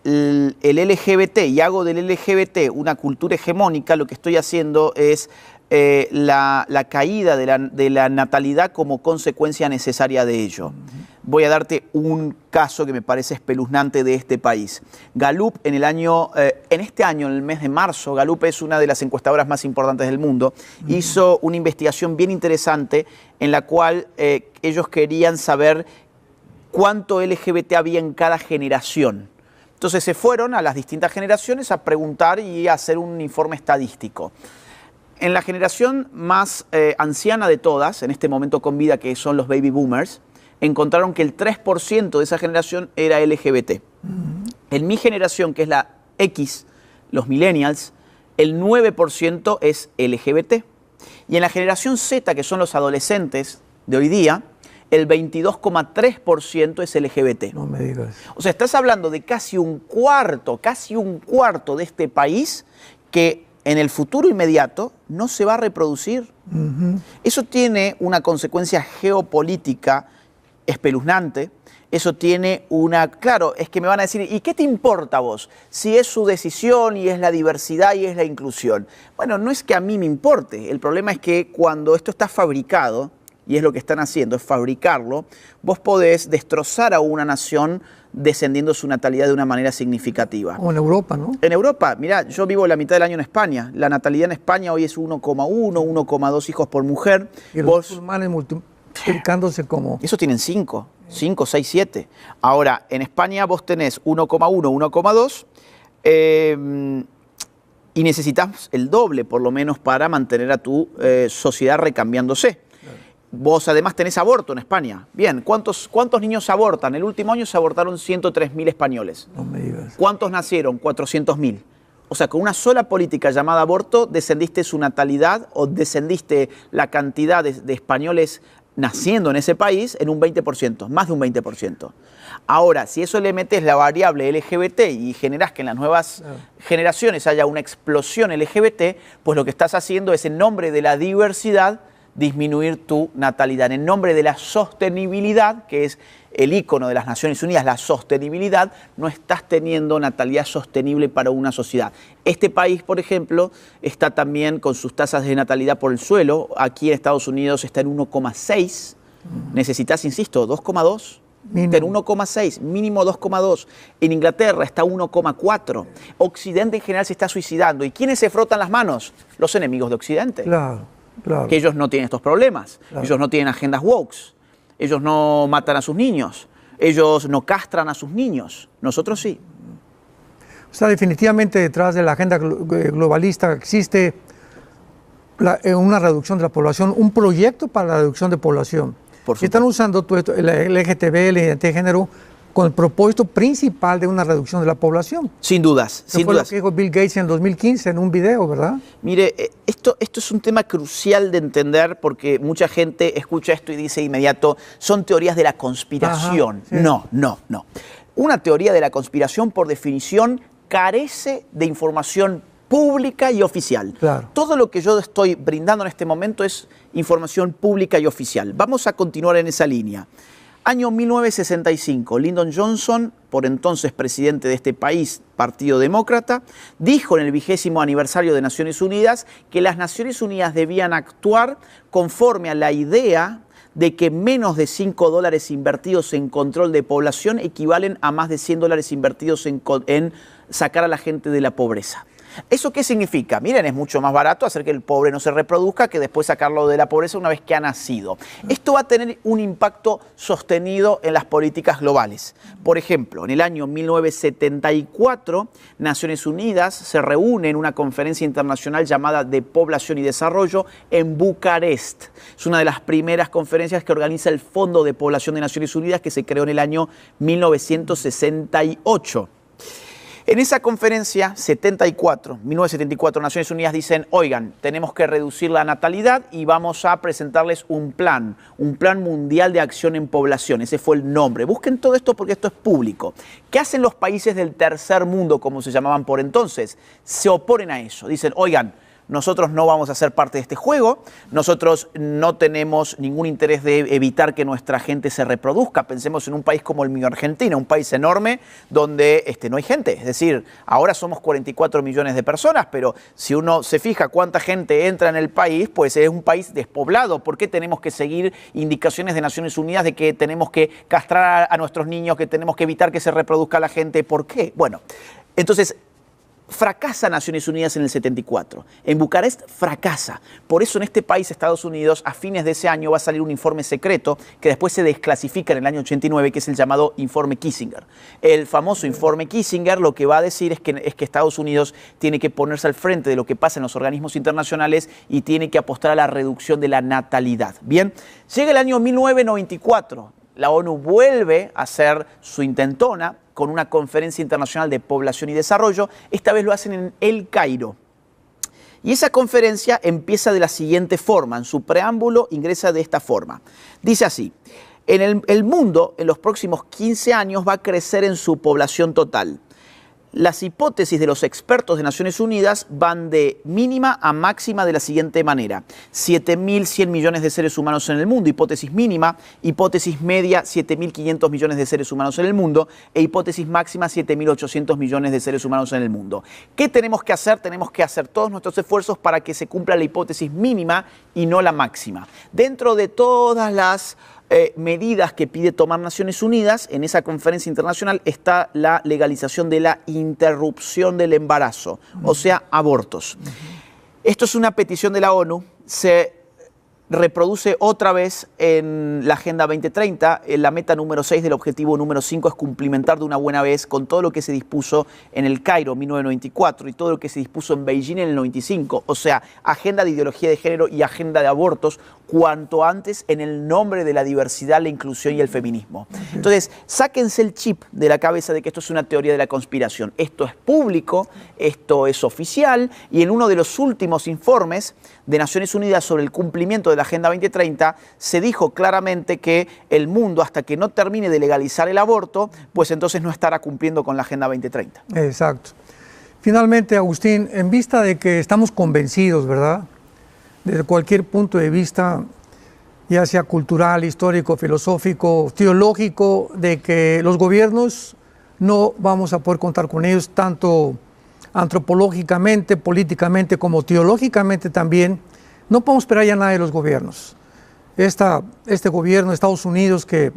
el LGBT y hago del LGBT una cultura hegemónica, lo que estoy haciendo es la caída de la natalidad como consecuencia necesaria de ello. Voy a darte un caso que me parece espeluznante de este país. Gallup en este año, en el mes de marzo, Gallup es una de las encuestadoras más importantes del mundo, hizo una investigación bien interesante en la cual ellos querían saber cuánto LGBT había en cada generación. Entonces se fueron a las distintas generaciones a preguntar y a hacer un informe estadístico. En la generación más anciana de todas, en este momento con vida, que son los baby boomers, encontraron que el 3% de esa generación era LGBT. En mi generación, que es la X, los millennials, el 9% es LGBT. Y en la generación Z, que son los adolescentes de hoy día, el 22,3% es LGBT. No me digas. O sea, estás hablando de casi un cuarto de este país que en el futuro inmediato no se va a reproducir. Eso tiene una consecuencia geopolítica espeluznante. Eso tiene una... Claro, es que me van a decir, ¿y qué te importa a vos? Si es su decisión y es la diversidad y es la inclusión. Bueno, no es que a mí me importe. El problema es que cuando esto está fabricado, y es lo que están haciendo, es fabricarlo, vos podés destrozar a una nación descendiendo su natalidad de una manera significativa. O en Europa, ¿no? En Europa, mirá, yo vivo la mitad del año en España. La natalidad en España hoy es 1,1, 1,2 hijos por mujer. Y los musulmanes multiplicándose como... Eso tienen 5, 6, 7. Ahora, en España vos tenés 1,1, 1,2 y necesitas el doble, por lo menos, para mantener a tu sociedad recambiándose. Vos además tenés aborto en España. Bien, ¿cuántos niños abortan? El último año se abortaron 103.000 españoles. No me digas. ¿Cuántos nacieron? 400.000. O sea, con una sola política llamada aborto, descendiste su natalidad o descendiste la cantidad de españoles naciendo en ese país en un 20%, más de un 20%. Ahora, si eso le metes la variable LGBT y generás que en las nuevas generaciones haya una explosión LGBT, pues lo que estás haciendo es, en nombre de la diversidad, disminuir tu natalidad. En nombre de la sostenibilidad, que es el ícono de las Naciones Unidas, la sostenibilidad, no estás teniendo natalidad sostenible para una sociedad. Este país, por ejemplo, está también con sus tasas de natalidad por el suelo. Aquí en Estados Unidos está en 1,6. Necesitas, insisto, 2,2. En 1,6, mínimo 2,2. En Inglaterra está 1,4. Occidente en general se está suicidando. ¿Y quiénes se frotan las manos? Los enemigos de Occidente. Claro. Claro. Que ellos no tienen estos problemas, claro. Ellos no tienen agendas woke, ellos no matan a sus niños, ellos no castran a sus niños, nosotros sí. O sea, definitivamente detrás de la agenda globalista existe una reducción de la población, un proyecto para la reducción de población. Y están usando todo esto, el LGTB, la identidad de género, con el propósito principal de una reducción de la población. Sin dudas, sin fue dudas. Lo que dijo Bill Gates en 2015 en un video, ¿verdad? Mire, esto es un tema crucial de entender, porque mucha gente escucha esto y dice de inmediato, son teorías de la conspiración. Ajá, sí. No. Una teoría de la conspiración, por definición, carece de información pública y oficial. Claro. Todo lo que yo estoy brindando en este momento es información pública y oficial. Vamos a continuar en esa línea. Año 1965, Lyndon Johnson, por entonces presidente de este país, Partido Demócrata, dijo en el 20º aniversario de Naciones Unidas que las Naciones Unidas debían actuar conforme a la idea de que menos de $5 invertidos en control de población equivalen a más de $100 invertidos en sacar a la gente de la pobreza. ¿Eso qué significa? Miren, es mucho más barato hacer que el pobre no se reproduzca que después sacarlo de la pobreza una vez que ha nacido. Esto va a tener un impacto sostenido en las políticas globales. Por ejemplo, en el año 1974, Naciones Unidas se reúne en una conferencia internacional llamada de Población y Desarrollo en Bucarest. Es una de las primeras conferencias que organiza el Fondo de Población de Naciones Unidas, que se creó en el año 1968. En esa conferencia, 1974, Naciones Unidas dicen, oigan, tenemos que reducir la natalidad y vamos a presentarles un plan mundial de acción en población. Ese fue el nombre. Busquen todo esto porque esto es público. ¿Qué hacen los países del tercer mundo, como se llamaban por entonces? Se oponen a eso. Dicen, oigan, nosotros no vamos a ser parte de este juego, nosotros no tenemos ningún interés de evitar que nuestra gente se reproduzca. Pensemos en un país como el mío, Argentina, un país enorme donde no hay gente. Es decir, ahora somos 44 millones de personas, pero si uno se fija cuánta gente entra en el país, pues es un país despoblado. ¿Por qué tenemos que seguir indicaciones de Naciones Unidas de que tenemos que castrar a nuestros niños, que tenemos que evitar que se reproduzca la gente? ¿Por qué? Bueno, entonces fracasa Naciones Unidas en el 74. En Bucarest fracasa. Por eso en este país, Estados Unidos, a fines de ese año va a salir un informe secreto que después se desclasifica en el año 89, que es el llamado Informe Kissinger. El famoso Informe Kissinger lo que va a decir es que Estados Unidos tiene que ponerse al frente de lo que pasa en los organismos internacionales y tiene que apostar a la reducción de la natalidad. Bien, llega el año 1994. La ONU vuelve a hacer su intentona con una conferencia internacional de población y desarrollo. Esta vez lo hacen en El Cairo. Y esa conferencia empieza de la siguiente forma. En su preámbulo ingresa de esta forma. Dice así: el mundo en los próximos 15 años va a crecer en su población total. Las hipótesis de los expertos de Naciones Unidas van de mínima a máxima de la siguiente manera: 7.100 millones de seres humanos en el mundo, hipótesis mínima; hipótesis media, 7.500 millones de seres humanos en el mundo; e hipótesis máxima, 7.800 millones de seres humanos en el mundo. ¿Qué tenemos que hacer? Tenemos que hacer todos nuestros esfuerzos para que se cumpla la hipótesis mínima y no la máxima. Dentro de todas las medidas que pide tomar Naciones Unidas, en esa conferencia internacional está la legalización de la interrupción del embarazo, o sea, abortos. Esto es una petición de la ONU, se reproduce otra vez en la Agenda 2030. La meta número 6 del objetivo número 5 es cumplimentar de una buena vez con todo lo que se dispuso en el Cairo en 1994 y todo lo que se dispuso en Beijing en el 95, o sea, agenda de ideología de género y agenda de abortos, cuanto antes, en el nombre de la diversidad, la inclusión y el feminismo. Entonces, sáquense el chip de la cabeza de que esto es una teoría de la conspiración. Esto es público, esto es oficial, y en uno de los últimos informes de Naciones Unidas sobre el cumplimiento de la Agenda 2030 se dijo claramente que el mundo, hasta que no termine de legalizar el aborto, pues entonces no estará cumpliendo con la Agenda 2030. Exacto. Finalmente, Agustín, en vista de que estamos convencidos, ¿verdad?, desde cualquier punto de vista, ya sea cultural, histórico, filosófico, teológico, de que los gobiernos no vamos a poder contar con ellos, tanto antropológicamente, políticamente, como teológicamente también. No podemos esperar ya nada de los gobiernos. Este gobierno de Estados Unidos, que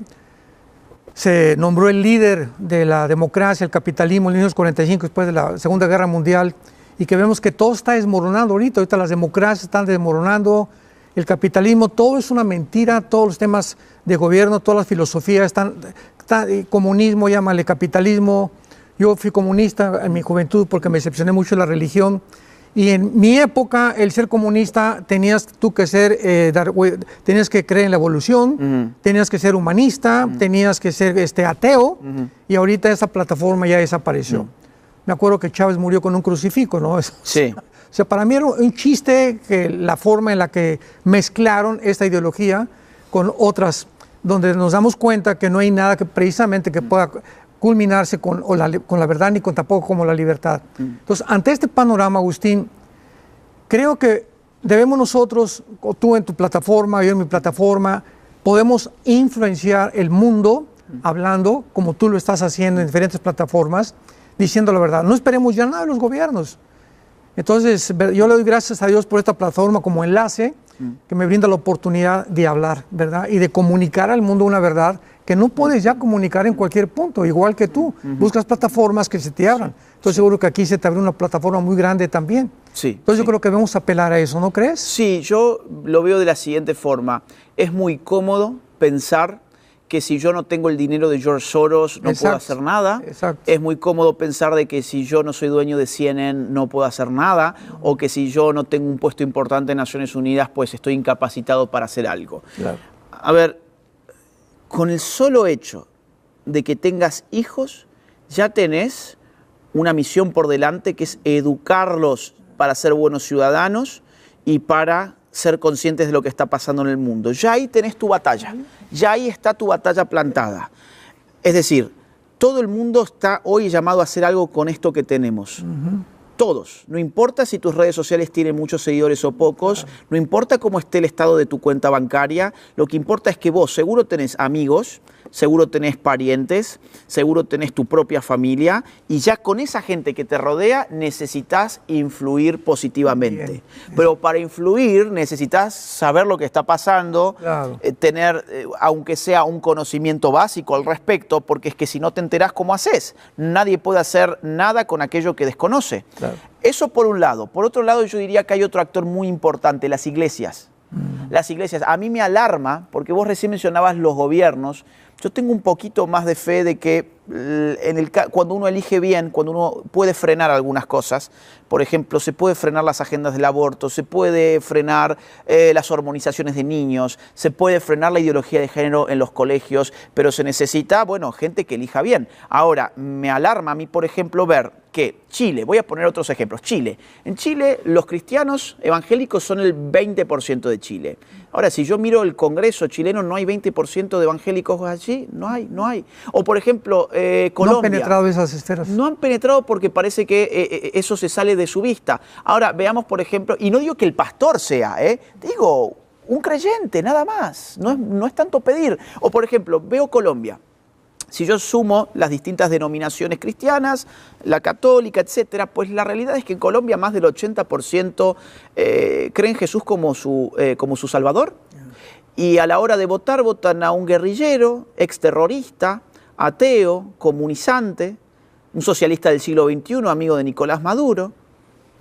se nombró el líder de la democracia, el capitalismo en 1945, después de la Segunda Guerra Mundial, y que vemos que todo está desmoronando ahorita las democracias están desmoronando, el capitalismo, todo es una mentira, todos los temas de gobierno, todas las filosofías comunismo, llámale capitalismo. Yo fui comunista en mi juventud porque me decepcioné mucho de la religión, y en mi época el ser comunista tenías tú que ser, tenías que creer en la evolución, tenías que ser humanista, tenías que ser ateo, y ahorita esa plataforma ya desapareció. Me acuerdo que Chávez murió con un crucifijo, ¿no? Sí. O sea, para mí era un chiste que la forma en la que mezclaron esta ideología con otras, donde nos damos cuenta que no hay nada que precisamente que pueda culminarse con la verdad, ni tampoco como la libertad. Entonces, ante este panorama, Agustín, creo que debemos nosotros, tú en tu plataforma, yo en mi plataforma, podemos influenciar el mundo hablando, como tú lo estás haciendo en diferentes plataformas, diciendo la verdad. No esperemos ya nada de los gobiernos. Entonces, yo le doy gracias a Dios por esta plataforma como enlace que me brinda la oportunidad de hablar, ¿verdad? Y de comunicar al mundo una verdad que no puedes ya comunicar en cualquier punto, igual que tú. Buscas plataformas que se te abran. Entonces, seguro que aquí se te abre una plataforma muy grande también. Sí. Entonces, yo creo que debemos apelar a eso, ¿no crees? Sí, yo lo veo de la siguiente forma. Es muy cómodo pensar que si yo no tengo el dinero de George Soros no puedo hacer nada. Exacto. Es muy cómodo pensar de que si yo no soy dueño de CNN no puedo hacer nada, o que si yo no tengo un puesto importante en Naciones Unidas pues estoy incapacitado para hacer algo. Claro. A ver, con el solo hecho de que tengas hijos ya tenés una misión por delante, que es educarlos para ser buenos ciudadanos y para ser conscientes de lo que está pasando en el mundo. Ya ahí tenés tu batalla, ya ahí está tu batalla plantada. Es decir, todo el mundo está hoy llamado a hacer algo con esto que tenemos. Todos. No importa si tus redes sociales tienen muchos seguidores o pocos, no importa cómo esté el estado de tu cuenta bancaria, lo que importa es que vos seguro tenés amigos, seguro tenés parientes, seguro tenés tu propia familia y ya con esa gente que te rodea necesitas influir positivamente. Bien. Pero para influir necesitas saber lo que está pasando, Claro. tener, aunque sea un conocimiento básico al respecto, porque es que si no te enterás, ¿cómo haces? Nadie puede hacer nada con aquello que desconoce. Claro. Eso por un lado. Por otro lado, yo diría que hay otro actor muy importante, las iglesias. Las iglesias. A mí me alarma, porque vos recién mencionabas los gobiernos. Yo tengo un poquito más de fe de que cuando uno elige bien, cuando uno puede frenar algunas cosas, por ejemplo, se puede frenar las agendas del aborto, se puede frenar las hormonizaciones de niños, se puede frenar la ideología de género en los colegios, pero se necesita, bueno, gente que elija bien. Ahora, me alarma a mí, por ejemplo, ver que Chile, voy a poner otros ejemplos, Chile. En Chile, los cristianos evangélicos son el 20% de Chile. Ahora, si yo miro el Congreso chileno, ¿no hay 20% de evangélicos allí? No hay. O, por ejemplo, Colombia. No han penetrado esas esferas. No han penetrado porque parece que eso se sale de su vista. Ahora, veamos, por ejemplo, y no digo que el pastor sea, digo, un creyente, nada más. No es tanto pedir. O, por ejemplo, veo Colombia. Si yo sumo las distintas denominaciones cristianas, la católica, etcétera, pues la realidad es que en Colombia más del 80% creen en Jesús como su Salvador. Y a la hora de votar, votan a un guerrillero, exterrorista, ateo, comunizante, un socialista del siglo XXI, amigo de Nicolás Maduro.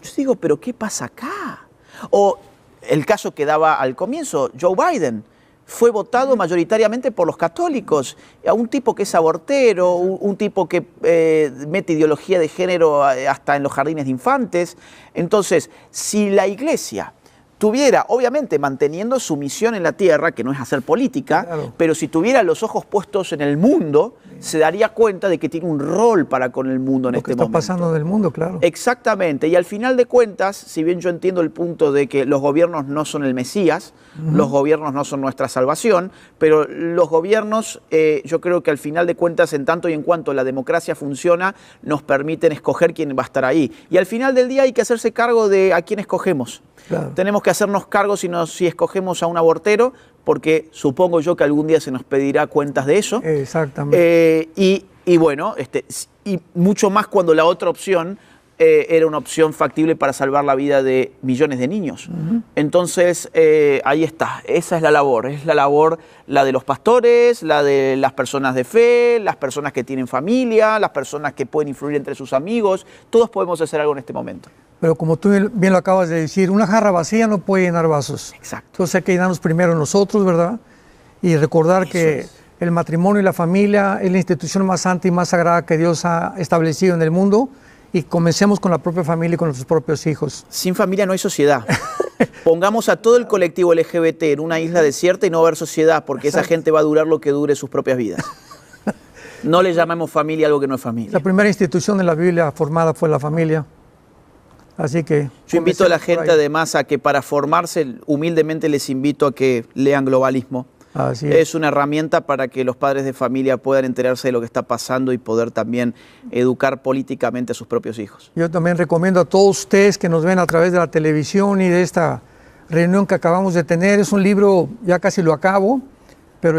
Yo digo, ¿pero qué pasa acá? O el caso que daba al comienzo, Joe Biden. Fue votado mayoritariamente por los católicos, a un tipo que es abortero, un tipo que mete ideología de género hasta en los jardines de infantes. Entonces, si la iglesia tuviera, obviamente manteniendo su misión en la tierra, que no es hacer política, claro, pero si tuviera los ojos puestos en el mundo, se daría cuenta de que tiene un rol para con el mundo en este momento. Lo que está pasando en el mundo, claro. Exactamente, y al final de cuentas, si bien yo entiendo el punto de que los gobiernos no son el Mesías, los gobiernos no son nuestra salvación, pero los gobiernos, yo creo que al final de cuentas, en tanto y en cuanto la democracia funciona, nos permiten escoger quién va a estar ahí. Y al final del día hay que hacerse cargo de a quién escogemos. Claro. Tenemos que hacernos cargo si escogemos a un abortero, porque supongo yo que algún día se nos pedirá cuentas de eso. Exactamente. Y bueno, y mucho más cuando la otra opción era una opción factible para salvar la vida de millones de niños. Entonces, ahí está, esa es la labor la de los pastores, la de las personas de fe, las personas que tienen familia, las personas que pueden influir entre sus amigos. Todos podemos hacer algo en este momento. Pero como tú bien lo acabas de decir, una jarra vacía no puede llenar vasos. Exacto. Entonces hay que llenarnos primero nosotros, ¿verdad? Y recordar Eso que es. el matrimonio y la familia es la institución más santa y más sagrada que Dios ha establecido en el mundo. Y comencemos con la propia familia y con nuestros propios hijos. Sin familia no hay sociedad. Pongamos a todo el colectivo LGBT en una isla desierta y no va a haber sociedad, porque esa gente va a durar lo que dure sus propias vidas. No le llamemos familia a algo que no es familia. La primera institución de la Biblia formada fue la familia. Así que... Yo invito a la gente además a que para formarse, humildemente les invito a que lean Globalismo. Así es una herramienta para que los padres de familia puedan enterarse de lo que está pasando y poder también educar políticamente a sus propios hijos. Yo también recomiendo a todos ustedes que nos ven a través de la televisión y de esta reunión que acabamos de tener. Es un libro, ya casi lo acabo, pero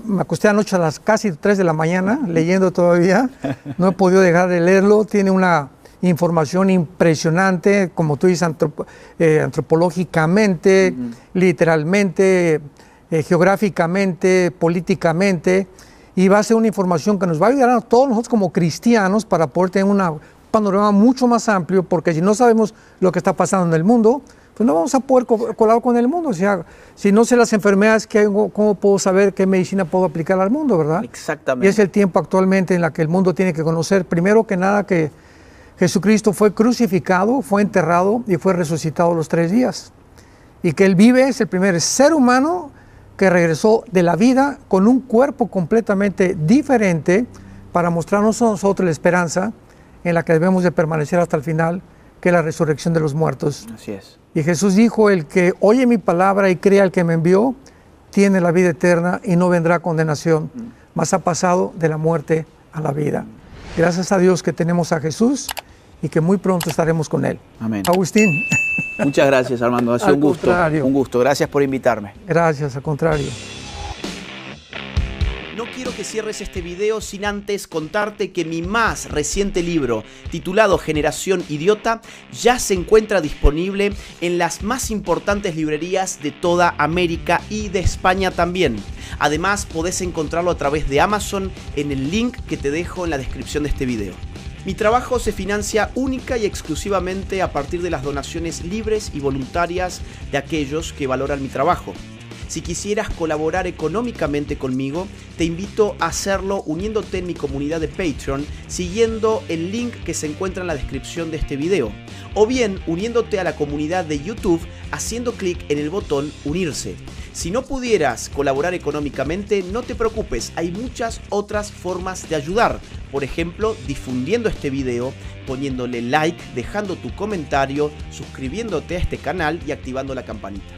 me acosté anoche a las casi 3 de la mañana leyendo todavía. No he podido dejar de leerlo. Tiene una información impresionante, como tú dices, antropológicamente, literalmente, geográficamente, políticamente, y va a ser una información que nos va a ayudar a todos nosotros como cristianos para poder tener un panorama mucho más amplio, porque si no sabemos lo que está pasando en el mundo, pues no vamos a poder colaborar con el mundo. O sea, si no sé las enfermedades, ¿cómo puedo saber qué medicina puedo aplicar al mundo, verdad? Exactamente. Y es el tiempo actualmente en la que el mundo tiene que conocer, primero que nada, que Jesucristo fue crucificado, fue enterrado y fue resucitado los 3 días. Y que Él vive, es el primer ser humano que regresó de la vida con un cuerpo completamente diferente para mostrarnos a nosotros la esperanza en la que debemos de permanecer hasta el final, que es la resurrección de los muertos. Así es. Y Jesús dijo, el que oye mi palabra y crea al que me envió, tiene la vida eterna y no vendrá condenación, mas ha pasado de la muerte a la vida. Gracias a Dios que tenemos a Jesús y que muy pronto estaremos con Él. Amén. Agustín. Muchas gracias, Armando. Ha sido Al un gusto. contrario. Un gusto. Gracias por invitarme. Gracias, al contrario. No quiero que cierres este video sin antes contarte que mi más reciente libro, titulado Generación Idiota, ya se encuentra disponible en las más importantes librerías de toda América y de España también. Además, podés encontrarlo a través de Amazon en el link que te dejo en la descripción de este video. Mi trabajo se financia única y exclusivamente a partir de las donaciones libres y voluntarias de aquellos que valoran mi trabajo. Si quisieras colaborar económicamente conmigo, te invito a hacerlo uniéndote en mi comunidad de Patreon, siguiendo el link que se encuentra en la descripción de este video, o bien uniéndote a la comunidad de YouTube haciendo clic en el botón Unirse. Si no pudieras colaborar económicamente, no te preocupes, hay muchas otras formas de ayudar. Por ejemplo, difundiendo este video, poniéndole like, dejando tu comentario, suscribiéndote a este canal y activando la campanita.